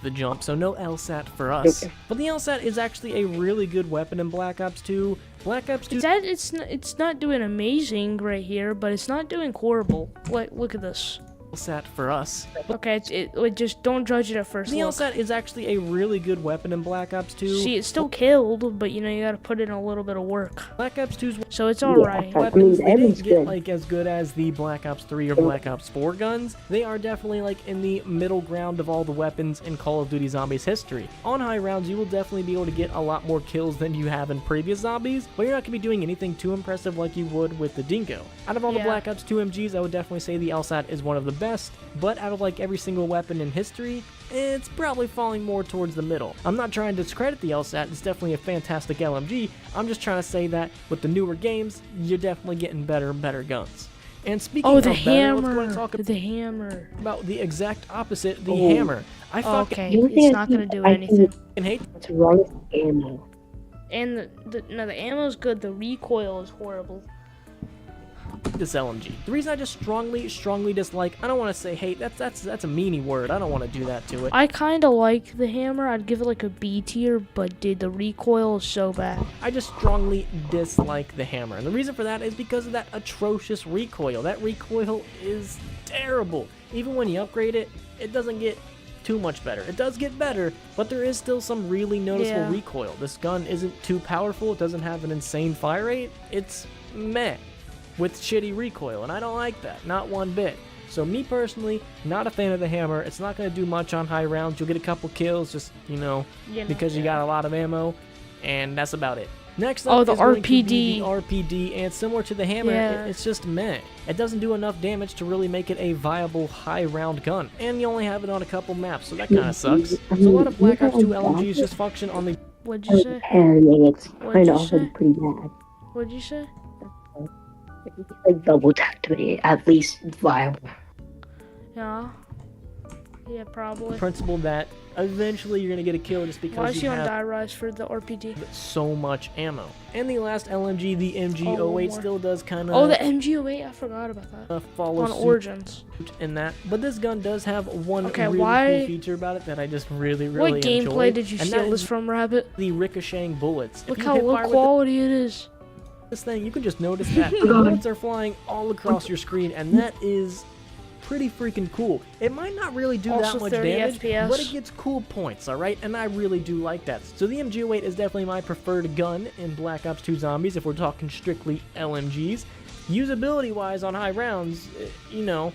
the jump, so no LSAT for us. But the LSAT is actually a really good weapon in Black Ops 2. Black Ops 2 It's not doing amazing right here, but it's not doing horrible. Like, look at this. LSAT for us. Okay, it just don't judge it at first The look. LSAT is actually a really good weapon in Black Ops 2. See, it's still killed, but you know you gotta put in a little bit of work. Black Ops 2's So it's alright. weapons, they didn't Evan's get good. like as good as the Black Ops 3 or Black Ops 4 guns. They are definitely like in the middle ground of all the weapons in Call of Duty Zombies history. On high rounds, you will definitely be able to get a lot more kills than you have in previous zombies, but you're not gonna be doing anything too impressive like you would with the Dingo. Out of all the Yeah. Black Ops 2 MGs, I would definitely say the LSAT is one of the best, but out of like every single weapon in history, it's probably falling more towards the middle. I'm not trying to discredit the LSAT, it's definitely a fantastic LMG. I'm just trying to say that with the newer games, you're definitely getting better and better guns. And speaking Oh, of the better, let's go hammer. and talk The hammer. about the exact opposite, the Oh. hammer. I fucking Okay, The only thing it's I not gonna think do I anything. hate What's wrong with ammo? And the ammo's good. The recoil is horrible. this LMG. The reason I just strongly dislike, I don't want to say hate, that's a meanie word, I don't want to do that to it. I kind of like the hammer. I'd give it like a B tier, but dude, the recoil is so bad. I just strongly dislike the hammer, and the reason for that is because of that atrocious recoil. That recoil is terrible. Even when you upgrade it, it doesn't get too much better. It does get better, but there is still some really noticeable Yeah. recoil. This gun isn't too powerful, it doesn't have an insane fire rate, it's meh with shitty recoil, and I don't like that, not one bit. So me personally, not a fan of the hammer. It's not going to do much on high rounds. You'll get a couple kills just, you know, because you got a lot of ammo. and that's about it. Next Oh, up the is going to be RPD. the RPD, and similar to the hammer, Yeah. it's just meh. It doesn't do enough damage to really make it a viable high round gun, and you only have it on a couple maps, so that kind of sucks. So a lot of Black Ops 2 LMGs just function on the What'd you say? Carrying it's What'd kind you of say? pretty bad. What'd you say? Like double tap to be at least viable. Yeah. Yeah, probably. principle that eventually you're gonna get a kill just Why because is you he on have die rise for the RPD? so much ammo. And the last LMG, the MG08, Oh, one more. still does kind of Oh, the MG08, I forgot about that. follow On suit Origins. in that. But this gun does have one Okay, really why- cool feature about it that I just really What enjoy. gameplay did you and steal that this is from, Rabbit? the ricocheting bullets. Look if you how hit low fire with quality it is. this thing, you can just notice that the bullets are flying all across your screen, and that is pretty freaking cool. It might not really do Also that much 30 damage, FPS. but it gets cool points, alright? And I really do like that. So the MG08 is definitely my preferred gun in Black Ops 2 Zombies if we're talking strictly LMGs. Usability-wise on high rounds, you know,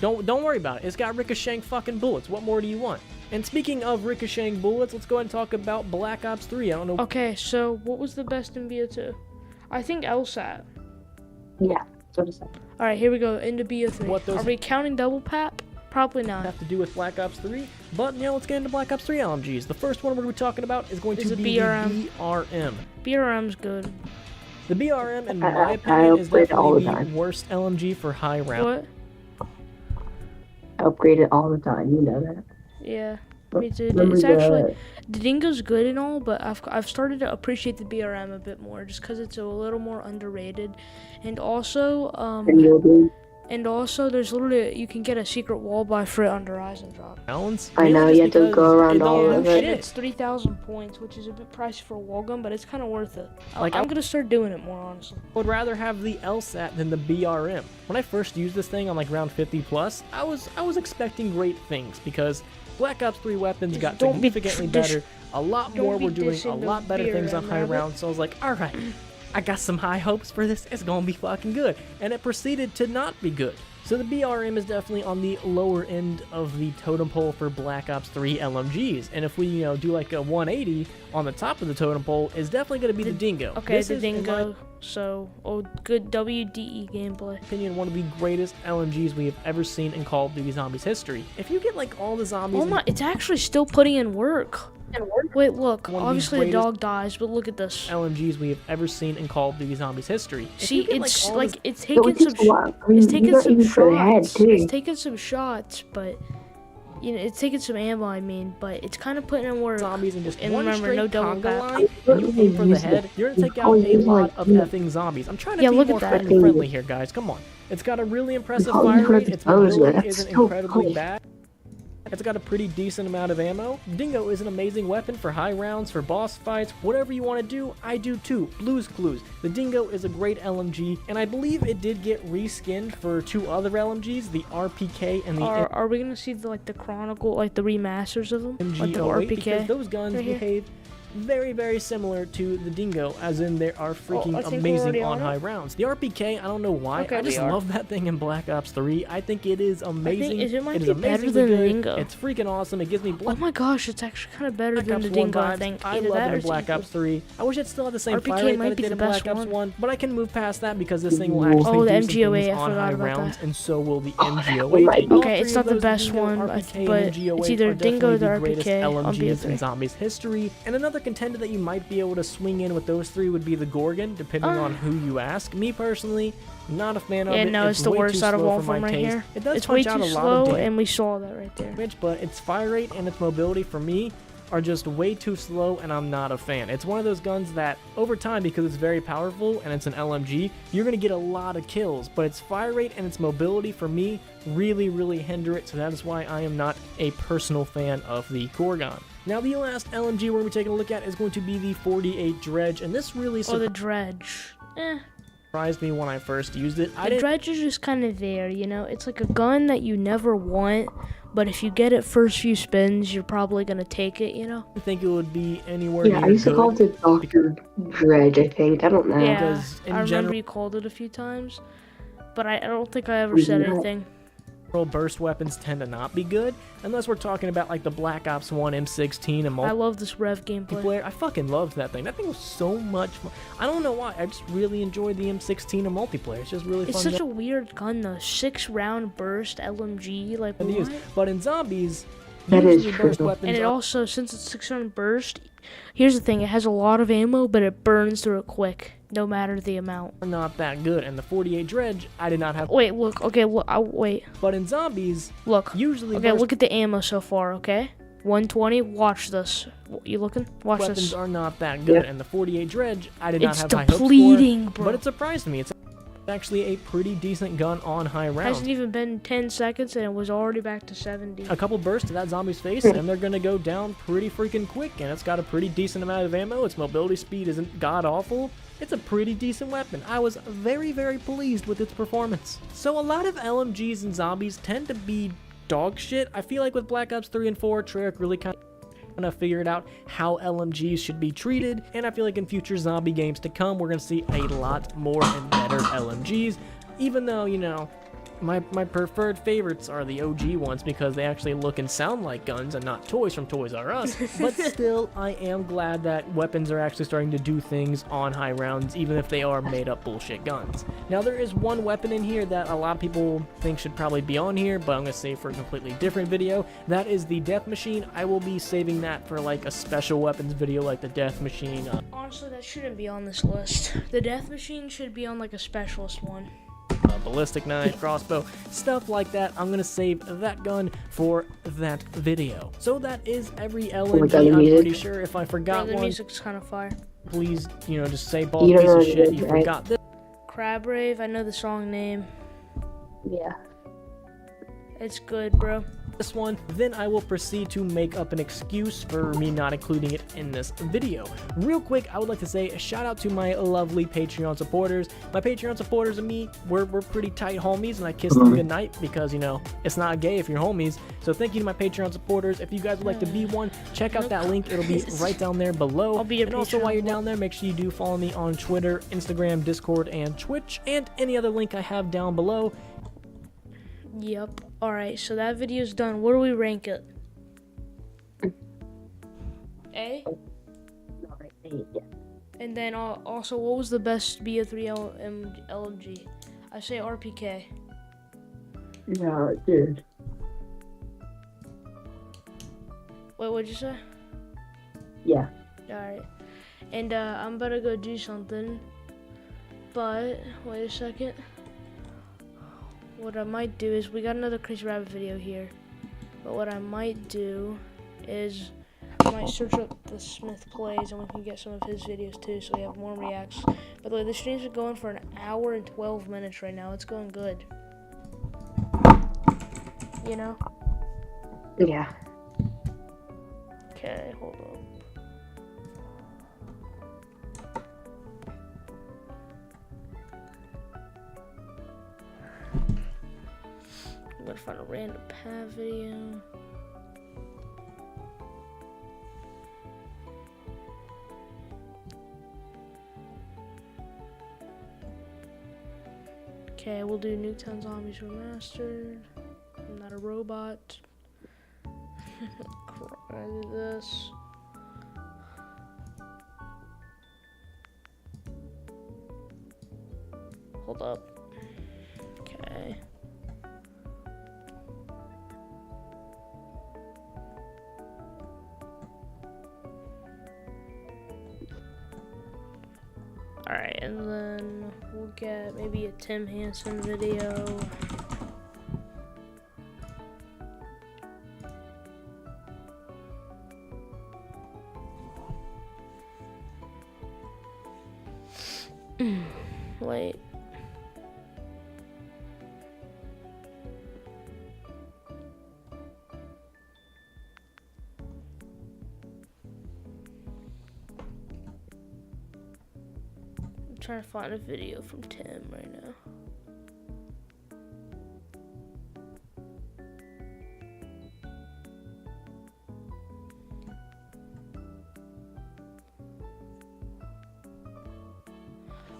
don't worry about it. It's got ricocheting fucking bullets. What more do you want? And speaking of ricocheting bullets, let's go ahead and talk about Black Ops 3. I don't know. Okay, so what was the best in BO2? I think LSAT. Yeah, that's what it said. Alright, here we go, into BO3. What those- Are we counting double pap? Probably not. Have to do with Black Ops 3, but yeah, let's get into Black Ops 3 LMGs. The first one we're going to be talking about is going Is to it be BRM? the BRM. BRM's good. The BRM, in I- my I opinion, is upgrade all definitely the the time. worst LMG for high round. What? I upgrade it all the time, you know that. Yeah, me too. Remember It's actually, the- the Dingo's good and all, but I've started to appreciate the BRM a bit more just because it's a little more underrated. And also, there's literally, you can get a secret wall buy for it on Horizon Drop. Rounds, I know, mainly you just have to go because around it all don't of do it. And shit. it's 3,000 points, which is a bit pricey for a wall gun, but it's kind of worth it. Like, I'm gonna start doing it more, honestly. I would rather have the LSAT than the BRM. When I first used this thing on like round 50 plus, I was expecting great things because Black Ops 3 weapons got Don't be significantly dis- better. A lot don't more be were doing a dissing the lot better things on BRM, high Rabbit. rounds. So I was like, all right, I got some high hopes for this. It's gonna be fucking good, and it proceeded to not be good. So the BRM is definitely on the lower end of the totem pole for Black Ops 3 LMGs. And if we, do like a 180 on the top of the totem pole, is definitely going to be the Dingo. Okay, This the is, in my Dingo. So, good WDE gameplay. opinion, one of the greatest LMGs we have ever seen in Call of Duty Zombies history. If you get like all the zombies Oh my, it's actually still putting in work. Wait, look, One of the obviously the greatest- dog dies, but look at this. LMGs we have ever seen in Call of Duty Zombies history. If See, you get, it's all like, the- it's It taking would some, take a lot. I mean, it's you taking got some even for the head, shots. too. It's taking some shots, but, it's taking some ammo, I mean, but it's kind of putting in work. zombies and just And one remember, straight no double conga tap. line, and you aim for the head, you're gonna take out a lot of Yeah. effing zombies. I'm trying to Yeah, be look more at that. family friendly here, guys. Come on. It's got a really impressive Oh, fire you rate. have Its to pose mobility it. That's isn't so incredibly cool. bad. It's got a pretty decent amount of ammo. Dingo is an amazing weapon for high rounds, for boss fights, whatever you want to do, I do too. Blues Clues. The Dingo is a great LMG, and I believe it did get reskinned for two other LMGs, the RPK and the Are we gonna see the Chronicle, like the remasters of them? Like the MG08, because RPK? those guns right here. behave very, very similar to the Dingo, as in they are freaking I think we're amazing already on on it. high rounds. The RPK, I don't know why, Okay, I just we are. love that thing in Black Ops 3. I think it is amazing. it might is be better amazingly than the good. Dingo. It's freaking awesome. It gives me Oh Black my gosh, it's actually kind of better than Ops the 1 Dingo, I vibes. think. I Either love that it or in Black it's Ops 3. I wish it still had the same RPK fire rate might that it be did the in Black best Ops one. 1, but I can move past that because this thing will actually Oh, the do some MG08, things I on forgot high about rounds, that. and so will the Oh, MG08. might- All Okay, three it's of not the those, best Dingo, one, RPK, but and it's MG08 either are Dingo or definitely the greatest RPK on LMGs in BO3. Zombies history. And another contender that you might be able to swing in with those three would be the Gorgon, depending on who you ask. Me personally, not a fan of Yeah, it. no, it's the way worst too out of slow all for of my them right taste. here. It does It's way punch out too a lot of slow, damage, and we saw that right there. but its fire rate and its mobility for me are just way too slow, and I'm not a fan. It's one of those guns that over time, because it's very powerful and it's an LMG, you're going to get a lot of kills, but its fire rate and its mobility for me really hinder it, so that is why I am not a personal fan of the Gorgon. Now the last LMG we're going to be taking a look at is going to be the 48 Dredge, and this really Oh, the Dredge. surprised me when I first used it. I The didn't Dredge is just kind of there, It's like a gun that you never want, but if you get it first few spins, you're probably gonna take it, think it would be anywhere Yeah, I near used to good. call it the Dr. Dredge, I think. I don't know. Yeah, Because in I remember general- you called it a few times, but I don't think I ever said Yeah. anything. burst weapons tend to not be good, unless we're talking about like the Black Ops 1 M16 and I love this Rev gameplay. multiplayer. I fucking loved that thing. That thing was so much fun. I don't know why. I just really enjoyed the M16 in multiplayer. It's just really It's fun. such a weird gun though. 6-round burst LMG, like to use. what? But in zombies, That is usually burst true. weapons And it are also, since it's 6-round burst, here's the thing: it has a lot of ammo, but it burns through it quick, no matter the amount. not that good. And the 48 Dredge, I did not have. Wait, look. Okay, look. Wait, But in zombies, look. usually Okay, burst look at the ammo so far. Okay, 120. Watch this. You looking? Watch weapons this. are not that good. Yeah. And the 48 Dredge, I did not It's have high hopes depleting, for. bro. But it surprised me. It's actually a pretty decent gun on high rounds. Hasn't even been 10 seconds and it was already back to 70. A couple bursts to that zombie's face, and they're gonna go down pretty freaking quick. And it's got a pretty decent amount of ammo. Its mobility speed isn't god awful. It's a pretty decent weapon. I was very, very pleased with its performance. So a lot of LMGs and zombies tend to be dog shit. I feel like with Black Ops 3 and 4, Treyarch really kind of figured out how LMGs should be treated, and I feel like in future zombie games to come, we're gonna see a lot more and better LMGs, even though, you know, my preferred favorites are the OG ones because they actually look and sound like guns and not toys from Toys R Us. But still, I am glad that weapons are actually starting to do things on high rounds, even if they are made up bullshit guns. Now, there is one weapon in here that a lot of people think should probably be on here, but I'm gonna save for a completely different video. That is the Death Machine. I will be saving that for like a special weapons video like the Death Machine. Honestly, that shouldn't be on this list. The Death Machine should be on like a specialist one. Ballistic knife, crossbow, stuff like that. I'm gonna save that gun for that video. So that is every LMG. gun I'm music. pretty sure if I forgot The one, music's kind of fire. please, you know, just say balls You don't piece of know shit. the You name, right? forgot this. Crab Rave, I know the song name. Yeah. It's good, bro. This one, then I will proceed to make up an excuse for me not including it in this video. Real quick, I would like to say a shout out to my lovely Patreon supporters. My Patreon supporters and me, we're pretty tight homies, and I kiss them goodnight because, you know, it's not gay if you're homies. So thank you to my Patreon supporters. If you guys would like to be one, check out that link. It'll be right down there below. I'll be your and also, Patreon while you're one. down there, make sure you do follow me on Twitter, Instagram, Discord, and Twitch, and any other link I have down below. Yep. Alright, so that video's done. Where do we rank it? A? Alright, yeah. And then also, what was the best BO3 LMG? I say RPK. No, dude. Wait, what'd you say? Yeah. Alright. And I'm about to go do something. But, wait a second. What I might do is, we got another Crazy Rabbit video here. But what I might do is, I might search up the Smith Plays and we can get some of his videos too, so we have more reacts. By the way, the streams are going for an hour and 12 minutes right now. It's going good. You know? Yeah. Okay, hold on. I'm gonna find a random path video. Okay, we'll do Nuketown Zombies Remastered. I'm not a robot. I do this. Hold up. Okay. Alright, and then we'll get maybe a Tim Hansen video. Wait. I'm trying to find a video from Tim right now.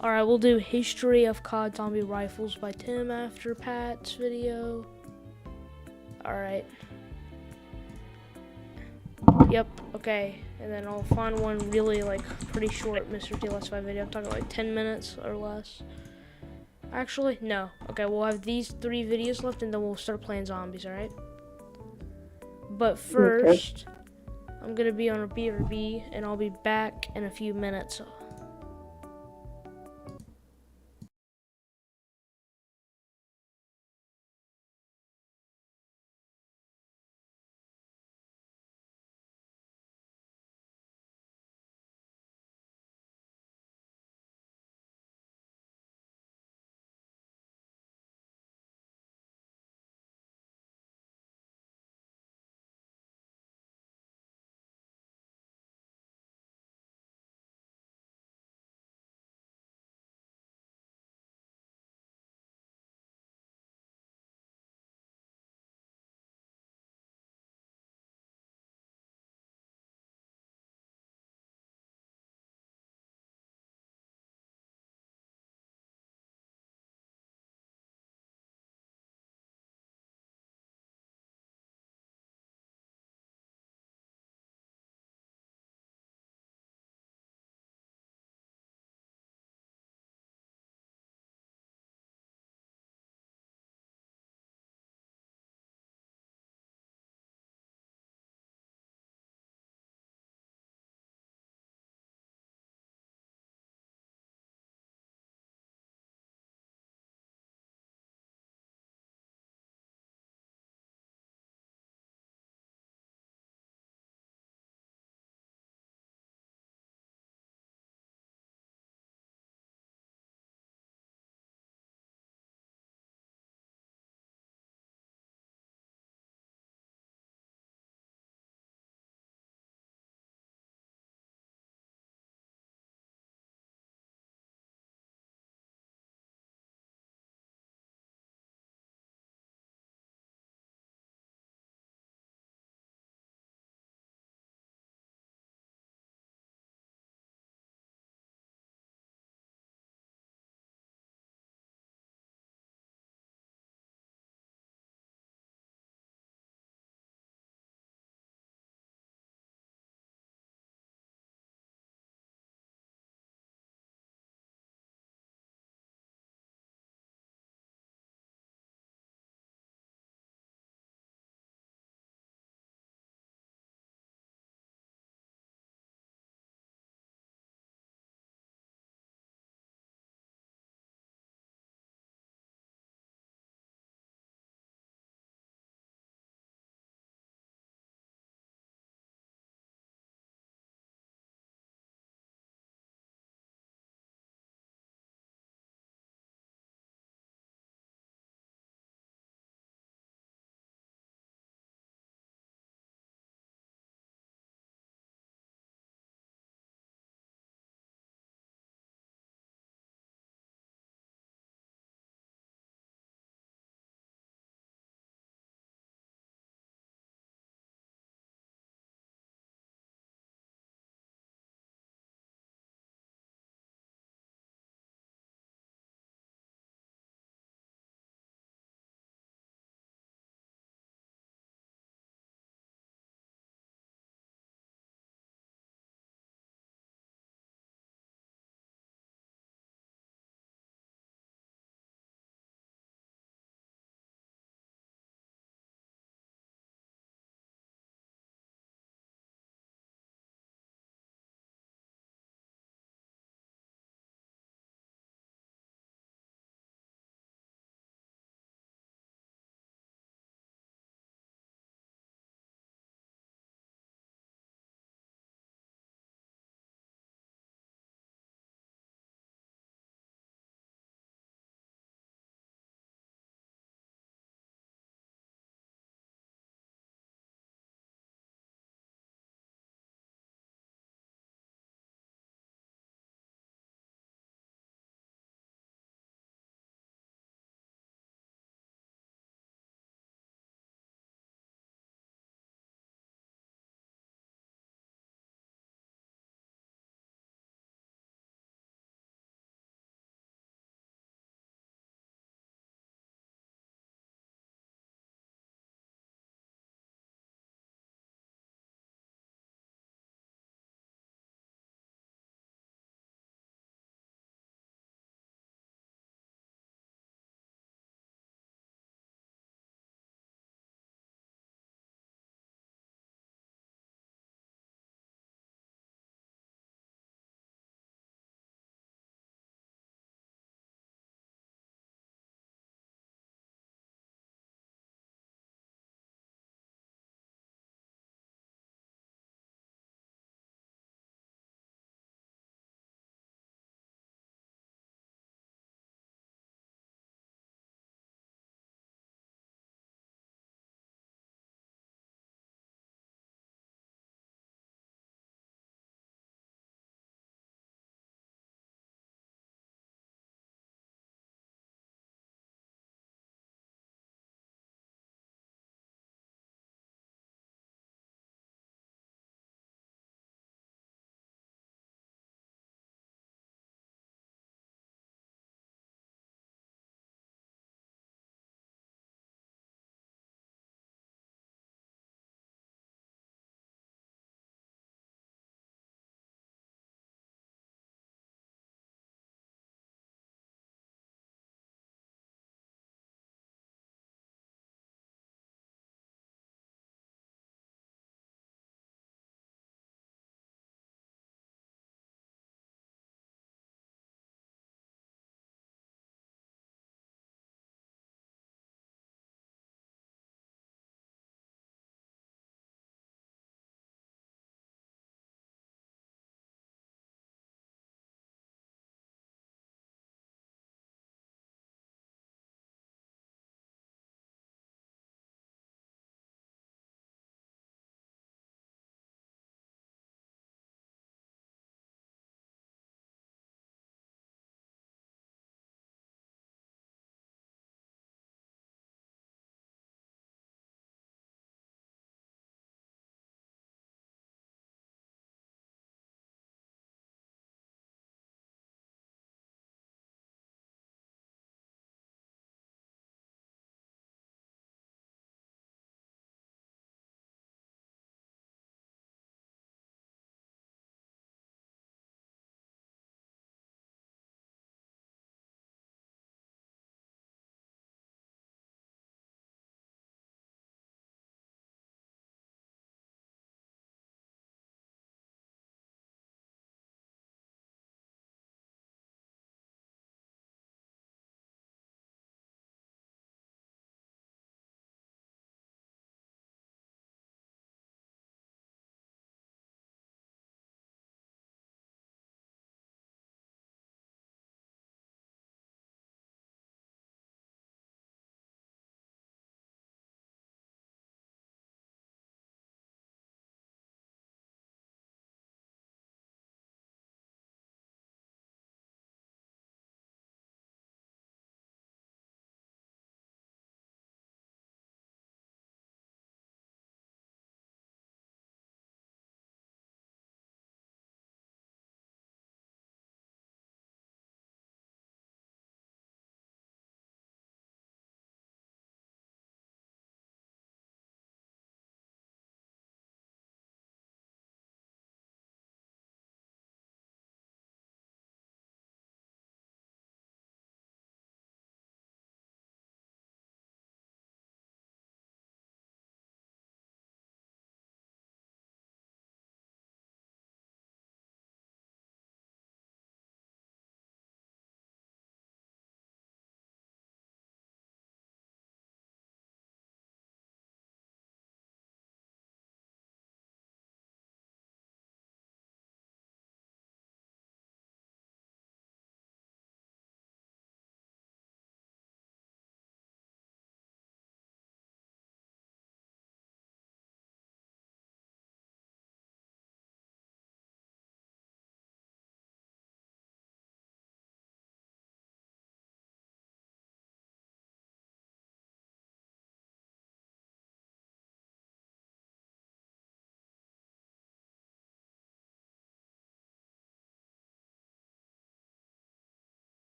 Alright, we'll do History of COD Zombie Rifles by Tim after Pat's video. Alright. Yep, okay. And then I'll find one really, like, pretty short Mr. T Last 5 video. I'm talking like 10 minutes or less. Actually, no. Okay, we'll have these 3 videos left, and then we'll start playing zombies, alright? But first, I'm gonna be on a BRB, and I'll be back in a few minutes.